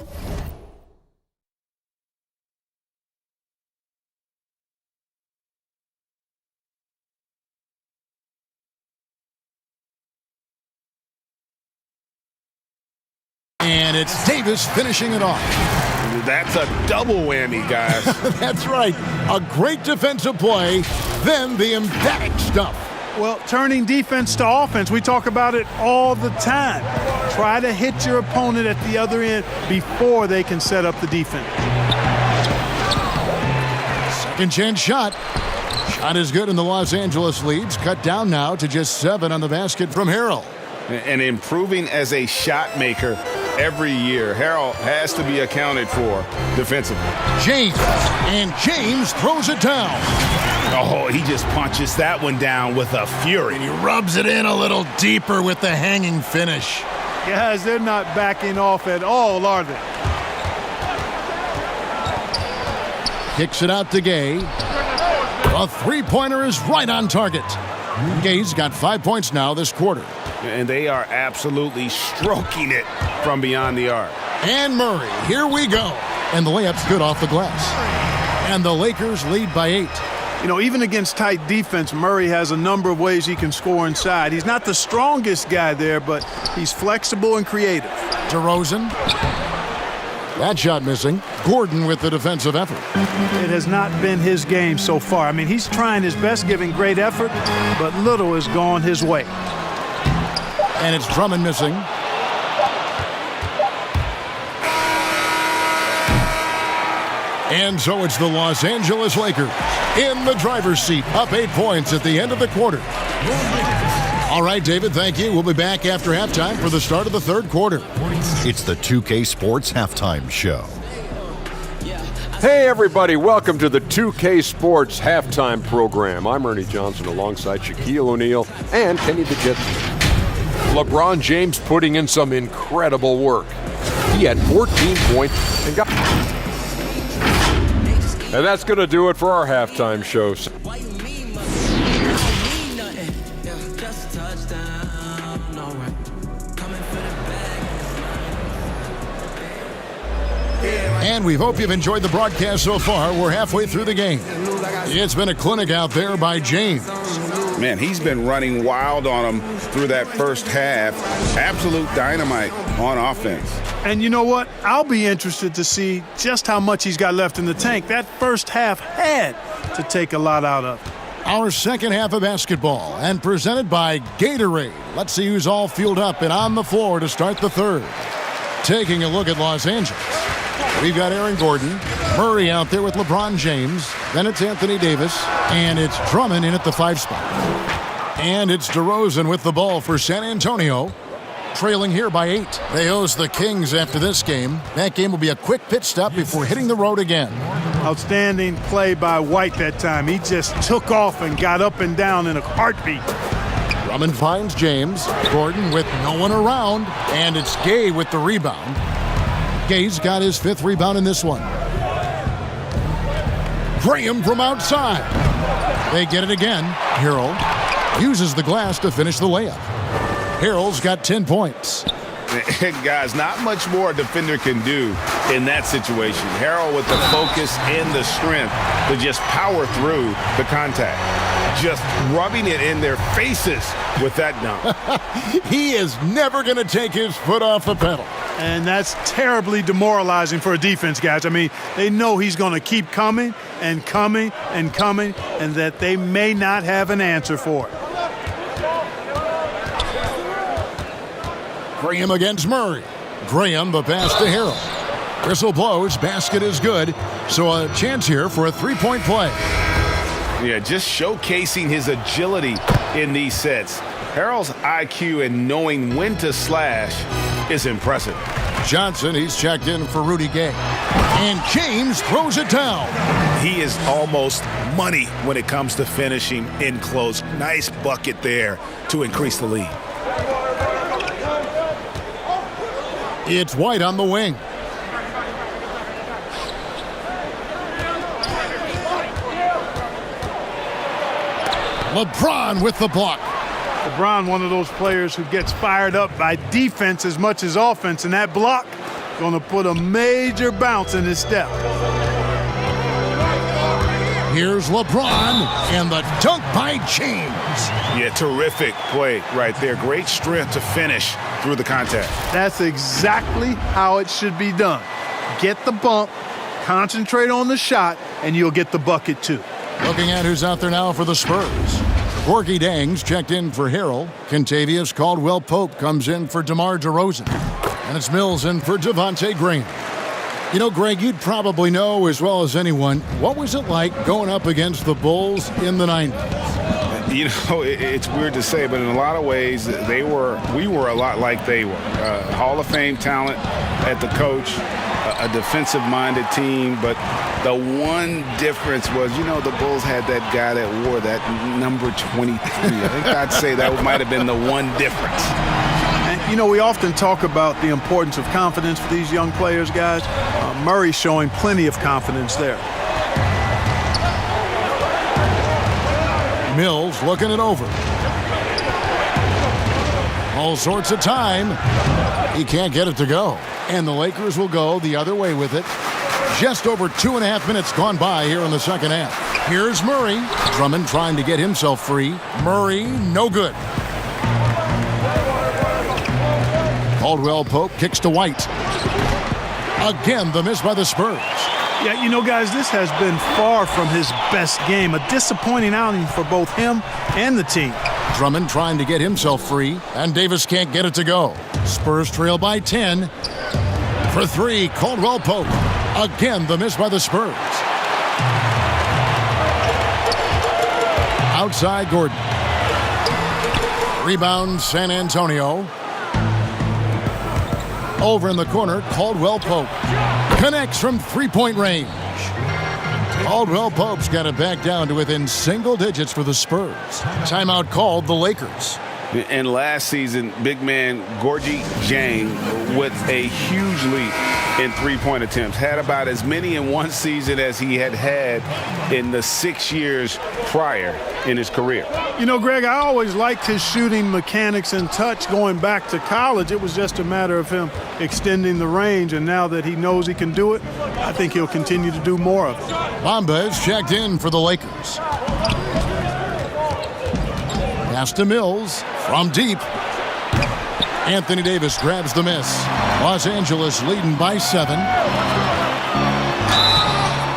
And it's Davis finishing it off. That's a double whammy, guys. That's right. A great defensive play, then the emphatic stuff. Well, turning defense to offense, we talk about it all the time. Try to hit your opponent at the other end before they can set up the defense. Second chance shot. Shot is good, and the Los Angeles leads cut down now to just 7 on the basket from Harrell. And improving as a shot maker every year. Harrell has to be accounted for defensively. James throws it down. Oh, he just punches that one down with a fury. And he rubs it in a little deeper with the hanging finish. Guys, they're not backing off at all, are they? Kicks it out to Gay. A three-pointer is right on target. Gay's got 5 points now this quarter. And they are absolutely stroking it from beyond the arc. And Murray, here we go. And the layup's good off the glass. And the Lakers lead by 8. You know, even against tight defense, Murray has a number of ways he can score inside. He's not the strongest guy there, but he's flexible and creative. DeRozan. That shot missing. Gordon with the defensive effort. It has not been his game so far. I mean, he's trying his best, giving great effort, but little has gone his way. And it's Drummond missing. And so it's the Los Angeles Lakers in the driver's seat, up 8 points at the end of the quarter. All right, David, thank you. We'll be back after halftime for the start of the third quarter. It's the 2K Sports Halftime Show. Hey, everybody. Welcome to the 2K Sports Halftime Program. I'm Ernie Johnson alongside Shaquille O'Neal and Kenny the Jet. LeBron James putting in some incredible work. He had 14 points and got... And that's going to do it for our halftime show. And we hope you've enjoyed the broadcast so far. We're halfway through the game. It's been a clinic out there by James. Man, he's been running wild on him through that first half. Absolute dynamite on offense. And you know what? I'll be interested to see just how much he's got left in the tank. That first half had to take a lot out of it. Our second half of basketball, and presented by Gatorade. Let's see who's all fueled up and on the floor to start the third. Taking a look at Los Angeles. We've got Aaron Gordon, Murray out there with LeBron James, then it's Anthony Davis, and it's Drummond in at the 5 spot. And it's DeRozan with the ball for San Antonio, trailing here by 8. They host the Kings after this game. That game will be a quick pit stop before hitting the road again. Outstanding play by White that time. He just took off and got up and down in a heartbeat. Drummond finds James, Gordon with no one around, and it's Gay with the rebound. Gay's got his 5th rebound in this one. Graham from outside. They get it again. Harrell uses the glass to finish the layup. Harrell's got 10 points. Guys, not much more a defender can do in that situation. Harrell with the focus and the strength to just power through the contact. Just rubbing it in their faces with that dunk. He is never going to take his foot off the pedal. And that's terribly demoralizing for a defense, guys. I mean, they know he's going to keep coming and coming and coming, and that they may not have an answer for it. Graham against Murray. Graham, the pass to Harrell. Whistle blows, basket is good, so a chance here for a 3-point play. Yeah, just showcasing his agility in these sets. Harrell's IQ and knowing when to slash is impressive. Johnson, he's checked in for Rudy Gay. And James throws it down. He is almost money when it comes to finishing in close. Nice bucket there to increase the lead. It's White on the wing. LeBron with the block. LeBron, one of those players who gets fired up by defense as much as offense, and that block going to put a major bounce in his step. Here's LeBron and the dunk by James. Yeah, terrific play right there. Great strength to finish through the contact. That's exactly how it should be done. Get the bump, concentrate on the shot, and you'll get the bucket too. Looking at who's out there now for the Spurs. Gorgie Dangs checked in for Harrell. Kentavious Caldwell-Pope comes in for DeMar DeRozan. And it's Mills in for Devontae Graham. You know, Greg, you'd probably know as well as anyone, what was it like going up against the Bulls in the 90s? You know, it's weird to say, but in a lot of ways, we were a lot like they were. Hall of Fame talent at the coach, a defensive-minded team, but the one difference was, you know, the Bulls had that guy that wore that number 23. I think I'd say that might have been the one difference. And, you know, we often talk about the importance of confidence for these young players, guys. Murray's showing plenty of confidence there. Mills looking it over. All sorts of time. He can't get it to go. And the Lakers will go the other way with it. Just over 2.5 minutes gone by here in the second half. Here's Murray. Drummond trying to get himself free. Murray, no good. Caldwell-Pope kicks to White. Again, the miss by the Spurs. Yeah, you know, guys, this has been far from his best game. A disappointing outing for both him and the team. Drummond trying to get himself free, and Davis can't get it to go. Spurs trail by 10. For three, Caldwell-Pope. Again, the miss by the Spurs. Outside Gordon. Rebound San Antonio. Over in the corner, Caldwell-Pope. Connects from three-point range. Caldwell-Pope's got it back down to within single digits for the Spurs. Timeout called the Lakers. And last season, big man Gorgie Jang with a huge lead in three-point attempts. Had about as many in one season as he had in the 6 years prior in his career. You know, Greg, I always liked his shooting mechanics and touch going back to college. It was just a matter of him extending the range, and now that he knows he can do it, I think he'll continue to do more of it. Bamba is checked in for the Lakers. Pass to Mills from deep. Anthony Davis grabs the miss. Los Angeles leading by 7.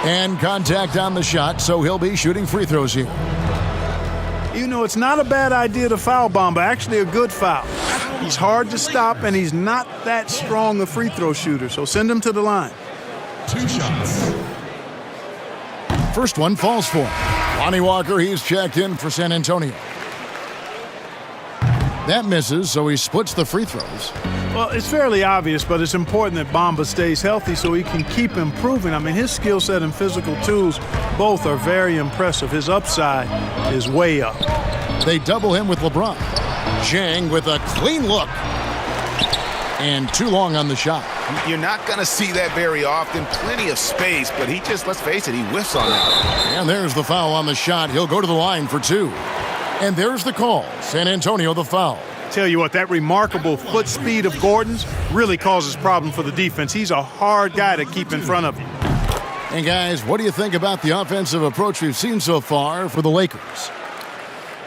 And contact on the shot, so he'll be shooting free throws here. You know, it's not a bad idea to foul Bamba. Actually, a good foul. He's hard to stop, and he's not that strong a free throw shooter, so send him to the line. 2 shots. First one falls for him. Lonnie Walker, he's checked in for San Antonio. That misses, so he splits the free throws. Well, it's fairly obvious, but it's important that Bamba stays healthy so he can keep improving. I mean, his skill set and physical tools both are very impressive. His upside is way up. They double him with LeBron. Jang with a clean look. And too long on the shot. You're not going to see that very often. Plenty of space, but he just, let's face it, he whiffs on that. And there's the foul on the shot. He'll go to the line for 2. And there's the call. San Antonio the foul. Tell you what, that remarkable foot speed of Gordon's really causes problem for the defense. He's a hard guy to keep in front of you. And guys, what do you think about the offensive approach we've seen so far for the Lakers?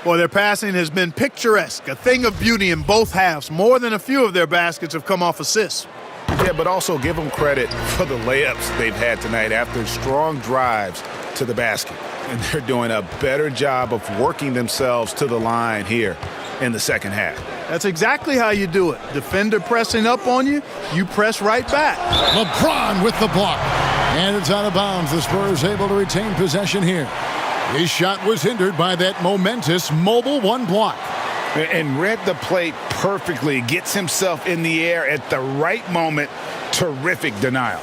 Well, their passing has been picturesque, a thing of beauty in both halves. More than a few of their baskets have come off assists. Yeah, but also give them credit for the layups they've had tonight after strong drives to the basket. And they're doing a better job of working themselves to the line here in the second half. That's exactly how you do it. Defender pressing up on you, you press right back. LeBron with the block. And it's out of bounds. The Spurs able to retain possession here. His shot was hindered by that momentous mobile 1 block. And read the play perfectly. Gets himself in the air at the right moment. Terrific denial.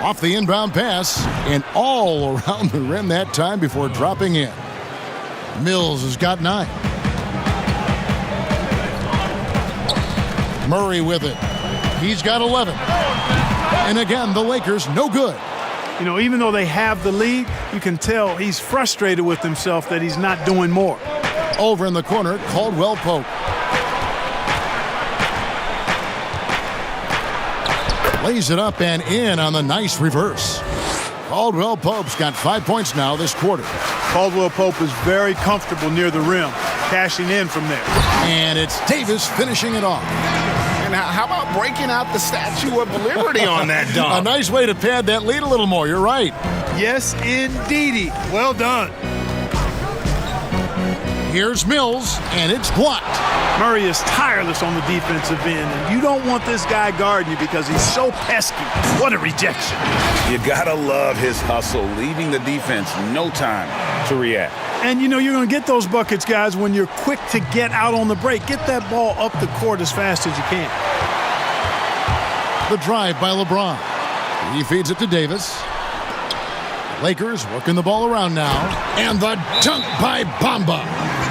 Off the inbound pass and all around the rim that time before dropping in. Mills has got 9. Murray with it. He's got 11. And again, the Lakers no good. You know, even though they have the lead, you can tell he's frustrated with himself that he's not doing more. Over in the corner, Caldwell Pope. Lays it up and in on the nice reverse. Caldwell Pope's got 5 points now this quarter. Caldwell Pope is very comfortable near the rim, cashing in from there. And it's Davis finishing it off. And how about breaking out the Statue of Liberty on that dunk? A nice way to pad that lead a little more. You're right. Yes, indeedy. Well done. Here's Mills, and it's blocked. Murray is tireless on the defensive end, and you don't want this guy guarding you because he's so pesky. What a rejection. You gotta love his hustle, leaving the defense no time to react. And you know you're going to get those buckets, guys, when you're quick to get out on the break. Get that ball up the court as fast as you can. The drive by LeBron. He feeds it to Davis. Lakers working the ball around now. And the dunk by Bamba.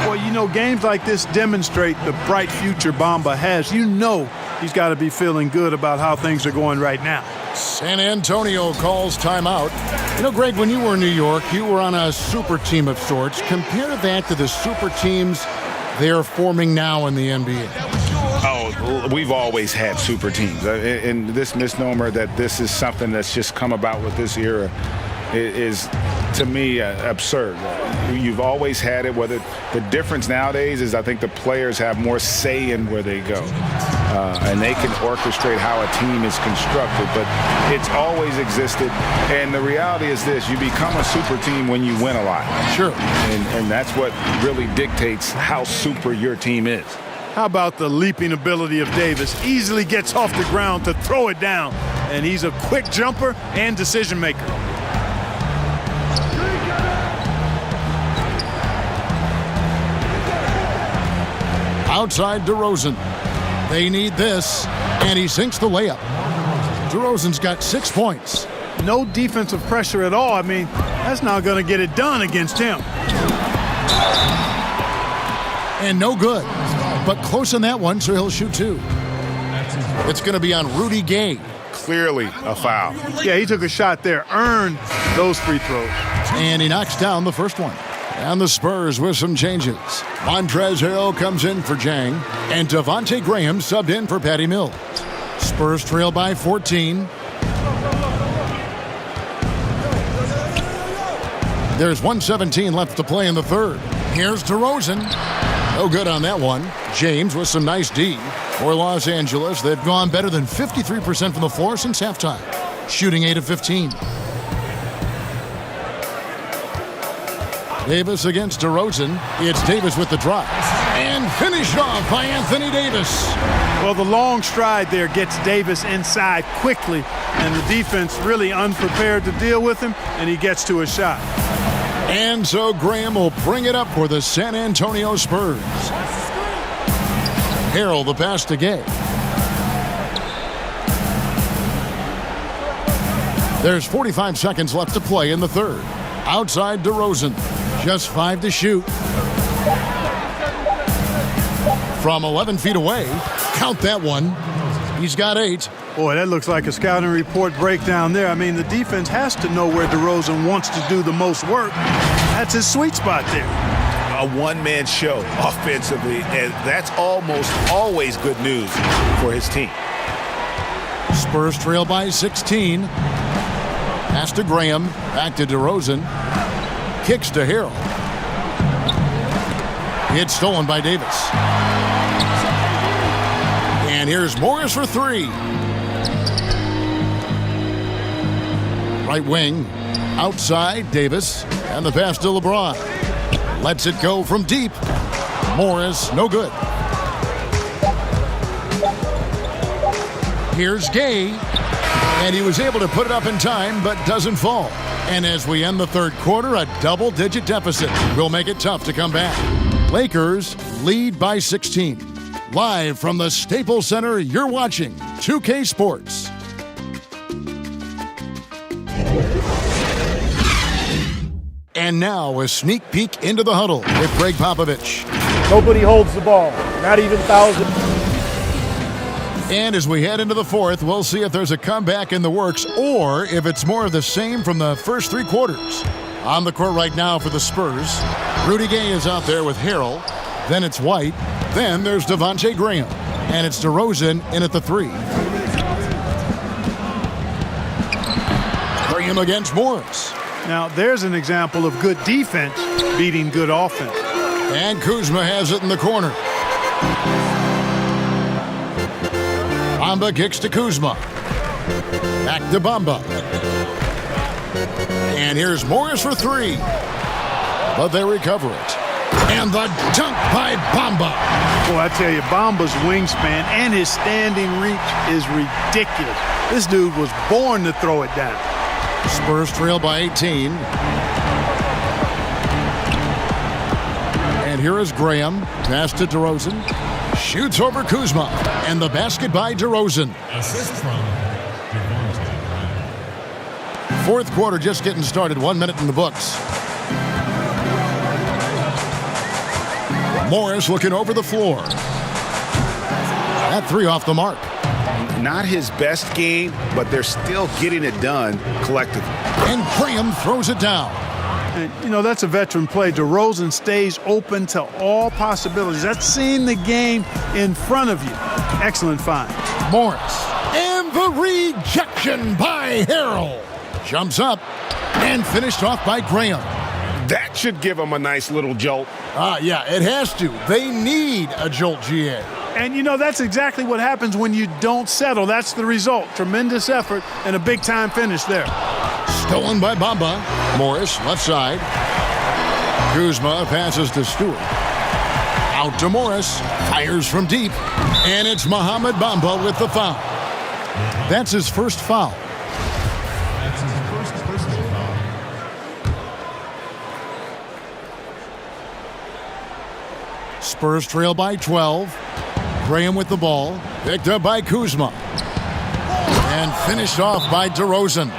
Well, you know, games like this demonstrate the bright future Bamba has. You know he's got to be feeling good about how things are going right now. San Antonio calls timeout. You know, Greg, when you were in New York, you were on a super team of sorts. Compare that to the super teams they're forming now in the NBA. Oh, we've always had super teams. And this misnomer that this is something that's just come about with this era is, to me, absurd. You've always had it. Whether the difference nowadays is I think the players have more say in where they go. And they can orchestrate how a team is constructed. But it's always existed. And the reality is this. You become a super team when you win a lot. Sure. And that's what really dictates how super your team is. How about the leaping ability of Davis? Easily gets off the ground to throw it down. And he's a quick jumper and decision maker. Outside DeRozan. They need this, and he sinks the layup. DeRozan's got 6 points. No defensive pressure at all. I mean, that's not going to get it done against him. And no good, but close on that one, so he'll shoot 2. It's going to be on Rudy Gay. Clearly a foul. Yeah, he took a shot there, earned those free throws. And he knocks down the first one. And the Spurs with some changes. Montrezl Harrell comes in for Jang, and Devontae Graham subbed in for Patty Mills. Spurs trail by 14. There's 1:17 left to play in the third. Here's DeRozan. No good on that one. James with some nice D. For Los Angeles, they've gone better than 53% from the floor since halftime, shooting 8 of 15. Davis against DeRozan. It's Davis with the drive. And finished off by Anthony Davis. Well, the long stride there gets Davis inside quickly, and the defense really unprepared to deal with him, and he gets to a shot. And so Graham will bring it up for the San Antonio Spurs. Harrell the pass to Gay. There's 45 seconds left to play in the third. Outside DeRozan. Just 5 to shoot. From 11 feet away. Count that one. He's got 8. Boy, that looks like a scouting report breakdown there. I mean, the defense has to know where DeRozan wants to do the most work. That's his sweet spot there. A one-man show offensively, and that's almost always good news for his team. Spurs trail by 16. Pass to Graham. Back to DeRozan. Kicks to Harrell. It's stolen by Davis. And here's Morris for 3. Right wing. Outside, Davis. And the pass to LeBron. Lets it go from deep. Morris, no good. Here's Gay. And he was able to put it up in time, but doesn't fall. And as we end the third quarter, a double-digit deficit will make it tough to come back. Lakers lead by 16. Live from the Staples Center, you're watching 2K Sports. And now a sneak peek into the huddle with Greg Popovich. Nobody holds the ball, not even Thousand. And as we head into the fourth, we'll see if there's a comeback in the works or if it's more of the same from the first three quarters. On the court right now for the Spurs, Rudy Gay is out there with Harrell. Then it's White. Then there's Devontae Graham. And it's DeRozan in at the three. Graham against Morris. Now, there's an example of good defense beating good offense. And Kuzma has it in the corner. Bamba kicks to Kuzma. Back to Bamba. And here's Morris for three. But they recover it. And the dunk by Bamba. Boy, I tell you, Bamba's wingspan and his standing reach is ridiculous. This dude was born to throw it down. Spurs trail by 18. And here is Graham. Pass to DeRozan. Shoots over Kuzma. And the basket by DeRozan. Assist from Devontae. Fourth quarter just getting started. 1 minute in the books. Morris looking over the floor. That three off the mark. Not his best game, but they're still getting it done collectively. And Graham throws it down. And, you know, that's a veteran play. DeRozan stays open to all possibilities. That's seeing the game in front of you. Excellent find. Morris. And the rejection by Harrell. Jumps up and finished off by Graham. That should give him a nice little jolt. Yeah, it has to. They need a jolt, GA. And, you know, that's exactly what happens when you don't settle. That's the result. Tremendous effort and a big-time finish there. Stolen by Bamba. Morris, left side. Kuzma passes to Stewart. Out to Morris. Fires from deep. And it's Mohamed Bamba with the foul. That's his first foul. That's his first personal foul. Spurs trail by 12. Graham with the ball. Picked up by Kuzma. And finished off by DeRozan.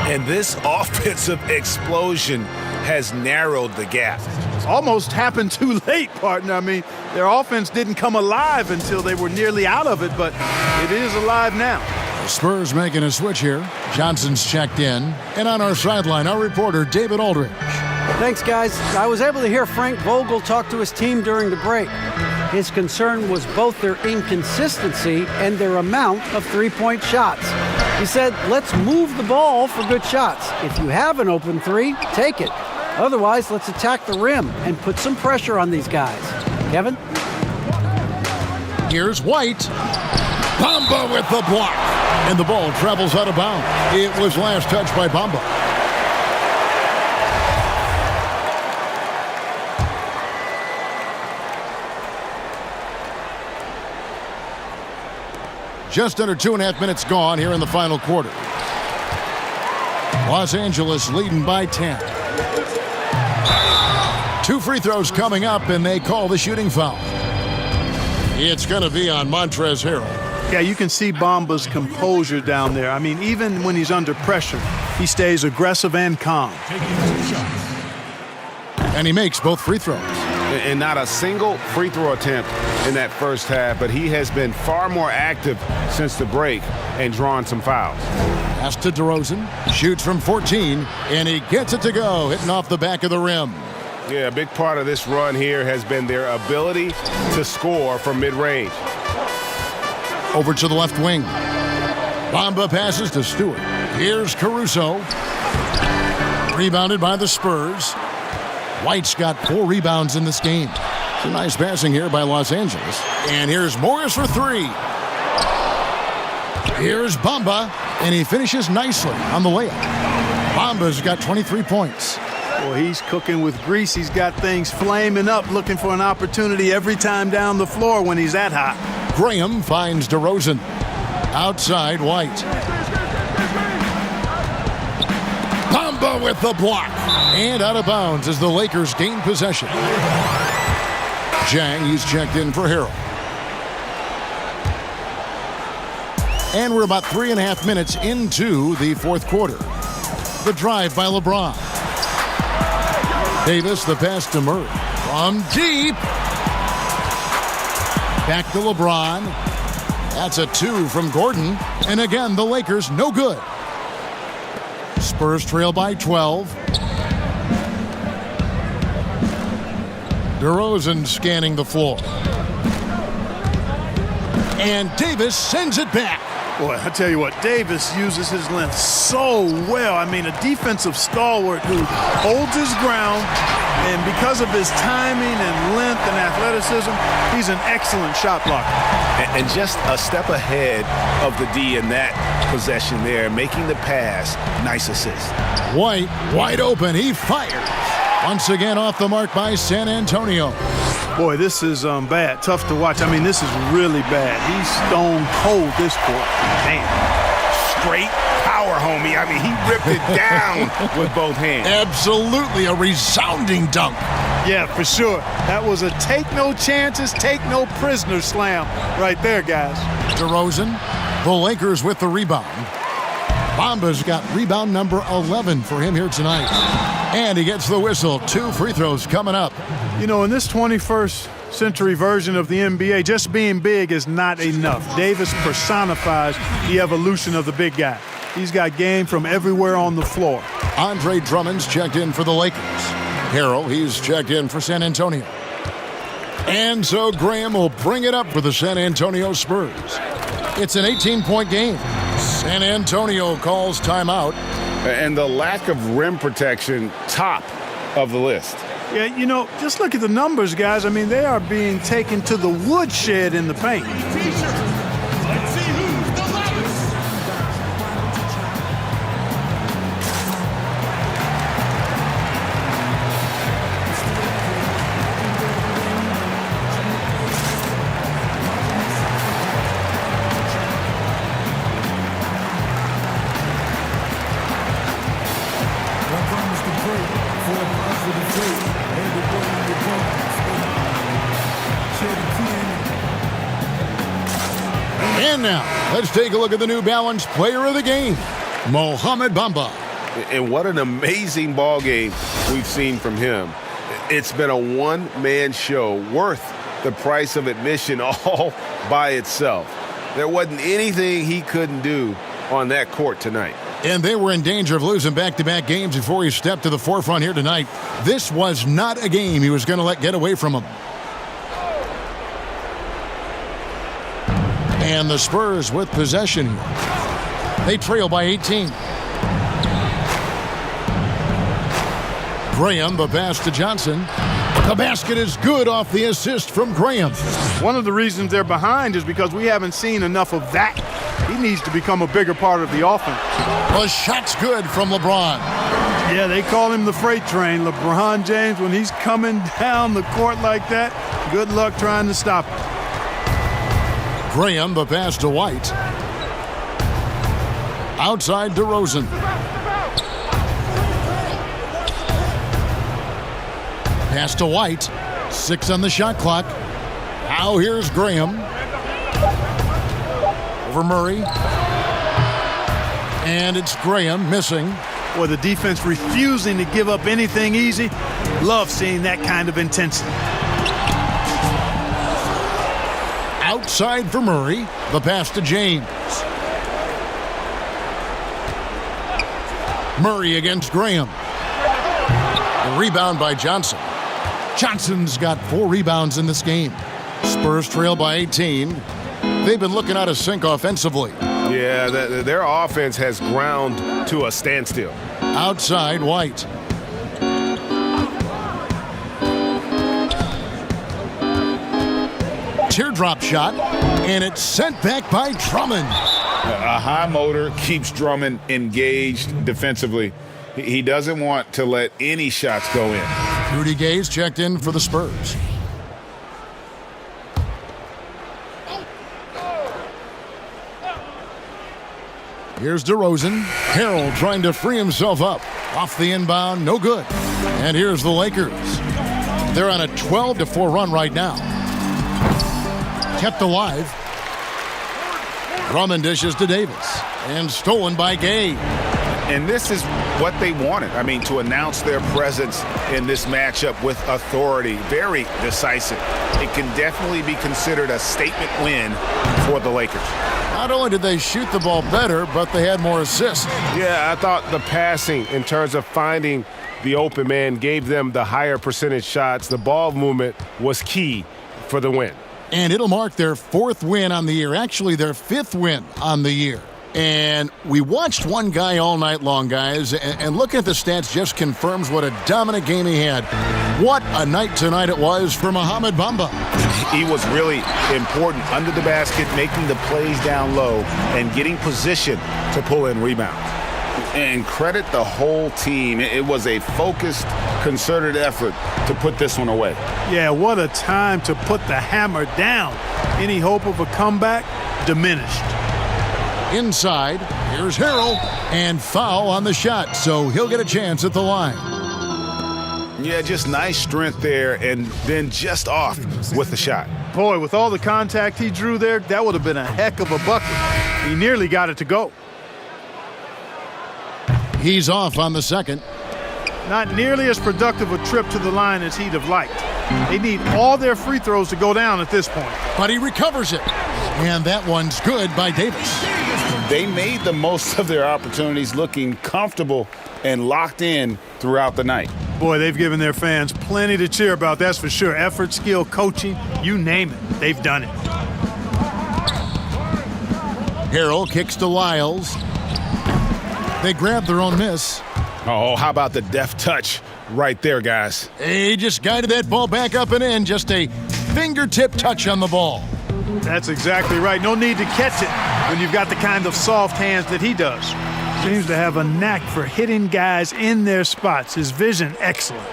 And this offensive explosion has narrowed the gap. Almost happened too late, partner. I mean, their offense didn't come alive until they were nearly out of it, but it is alive now. The Spurs making a switch here. Johnson's checked in. And on our sideline, our reporter, David Aldridge. Thanks, guys. I was able to hear Frank Vogel talk to his team during the break. His concern was both their inconsistency and their amount of three-point shots. He said, let's move the ball for good shots. If you have an open three, take it. Otherwise, let's attack the rim and put some pressure on these guys. Kevin? Here's White. Bamba with the block. And the ball travels out of bounds. It was last touched by Bamba. Just under 2.5 minutes gone here in the final quarter. Los Angeles leading by 10. 2 free throws coming up, and they call the shooting foul. It's going to be on Montrezl Harrell. Yeah, you can see Bamba's composure down there. I mean, even when he's under pressure, he stays aggressive and calm. And he makes both free throws. And not a single free throw attempt in that first half, but he has been far more active since the break and drawn some fouls. Pass to DeRozan, shoots from 14, and he gets it to go, hitting off the back of the rim. Yeah, a big part of this run here has been their ability to score from mid-range. Over to the left wing. Bamba passes to Stewart. Here's Caruso. Rebounded by the Spurs. White's got 4 rebounds in this game. Some nice passing here by Los Angeles. And here's Morris for 3. Here's Bamba, and he finishes nicely on the layup. Bamba's got 23 points. Well, he's cooking with grease. He's got things flaming up, looking for an opportunity every time down the floor when he's that hot. Graham finds DeRozan. Outside, White. Bamba with the block. And out of bounds as the Lakers gain possession. Jang, he's checked in for Harrell. And we're about 3.5 minutes into the fourth quarter. The drive by LeBron. Davis, the pass to Murray. From deep. Back to LeBron. That's a 2 from Gordon. And again, the Lakers no good. Spurs trail by 12. DeRozan scanning the floor. And Davis sends it back. Boy, I tell you what, Davis uses his length so well. I mean, a defensive stalwart who holds his ground, and because of his timing and length and athleticism, he's an excellent shot blocker. And just a step ahead of the D in that possession there, making the pass. Nice assist. White, wide open. He fires. Once again off the mark by San Antonio. Boy, this is bad. Tough to watch. I mean, this is really bad. He's stone cold this quarter. Man, straight power, homie. I mean, he ripped it down with both hands. Absolutely a resounding dunk. Yeah, for sure. That was a take no chances, take no prisoner slam right there, guys. DeRozan, the Lakers with the rebound. Bamba's got rebound number 11 for him here tonight. And he gets the whistle. 2 free throws coming up. You know, in this 21st century version of the NBA, just being big is not enough. Davis personifies the evolution of the big guy. He's got game from everywhere on the floor. Andre Drummond's checked in for the Lakers. Harrell, he's checked in for San Antonio. And so Graham will bring it up for the San Antonio Spurs. It's an 18-point game. San Antonio calls timeout. And the lack of rim protection, top of the list. Yeah, you know, just look at the numbers, guys. I mean, they are being taken to the woodshed in the paint. Let's see who's the loudest. And now, let's take a look at the New Balance player of the game, Mohamed Bamba. And what an amazing ball game we've seen from him. It's been a one-man show worth the price of admission all by itself. There wasn't anything he couldn't do on that court tonight. And they were in danger of losing back-to-back games before he stepped to the forefront here tonight. This was not a game he was going to let get away from him. And the Spurs with possession here. They trail by 18. Graham, the pass to Johnson. The basket is good off the assist from Graham. One of the reasons they're behind is because we haven't seen enough of that. He needs to become a bigger part of the offense. The shot's good from LeBron. Yeah, they call him the freight train. LeBron James, when he's coming down the court like that, good luck trying to stop him. Graham, the pass to White. Outside DeRozan. Pass to White. 6 on the shot clock. Now here's Graham. Over Murray. And it's Graham missing. Boy, the defense refusing to give up anything easy. Love seeing that kind of intensity. Outside for Murray. The pass to James. Murray against Graham. The rebound by Johnson. Johnson's got 4 rebounds in this game. Spurs trail by 18. They've been looking out of sync offensively. Yeah, their offense has ground to a standstill. Outside, White. Teardrop shot, and it's sent back by Drummond. A high motor keeps Drummond engaged defensively. He doesn't want to let any shots go in. Rudy Gay's checked in for the Spurs. Here's DeRozan. Harrell trying to free himself up. Off the inbound, no good. And here's the Lakers. They're on a 12-4 run right now. Kept alive. Drummond dishes to Davis. And stolen by Gay. And this is what they wanted. I mean, to announce their presence in this matchup with authority, very decisive. It can definitely be considered a statement win for the Lakers. Not only did they shoot the ball better, but they had more assists. Yeah, I thought the passing in terms of finding the open man gave them the higher percentage shots. The ball movement was key for the win. And it'll mark their 4th win on the year, actually their 5th win on the year. And we watched one guy all night long, guys, and looking at the stats just confirms what a dominant game he had. What a night tonight it was for Mohamed Bamba. He was really important under the basket, making the plays down low and getting position to pull in rebounds. And credit the whole team. It was a focused, concerted effort to put this one away. Yeah, what a time to put the hammer down. Any hope of a comeback diminished. Inside, here's Harrell, and foul on the shot, so he'll get a chance at the line. Yeah, just nice strength there, and then just off with the shot. Boy, with all the contact he drew there, that would have been a heck of a bucket. He nearly got it to go. He's off on the second. Not nearly as productive a trip to the line as he'd have liked. They need all their free throws to go down at this point. But he recovers it. And that one's good by Davis. They made the most of their opportunities, looking comfortable and locked in throughout the night. Boy, they've given their fans plenty to cheer about, that's for sure. Effort, skill, coaching, you name it, they've done it. Harrell kicks to Lyles. They grab their own miss. Oh, how about the deft touch right there, guys? He just guided that ball back up and in. Just a fingertip touch on the ball. That's exactly right. No need to catch it when you've got the kind of soft hands that he does. Seems to have a knack for hitting guys in their spots. His vision, excellent.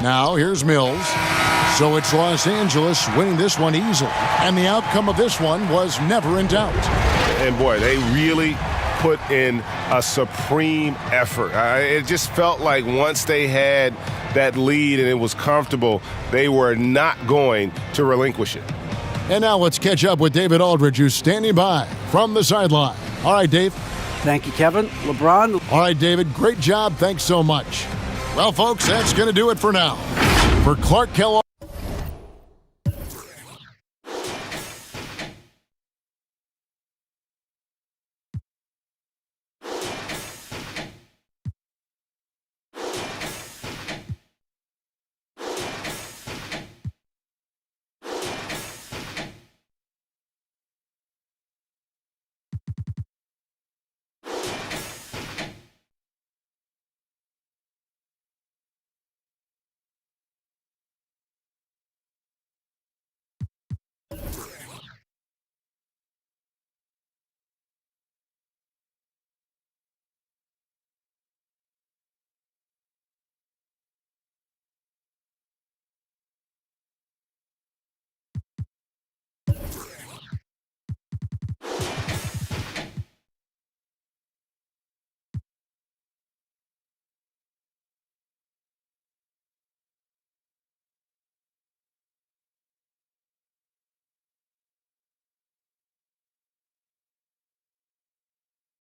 Now here's Mills. So it's Los Angeles winning this one easily. And the outcome of this one was never in doubt. And boy, they really put in a supreme effort. It just felt like once they had that lead and it was comfortable, they were not going to relinquish it. And now let's catch up with David Aldridge, who's standing by from the sideline. All right, Dave. Thank you, Kevin. LeBron. All right, David, great job. Thanks so much. Well, folks, that's going to do it for now. For Clark Kellogg.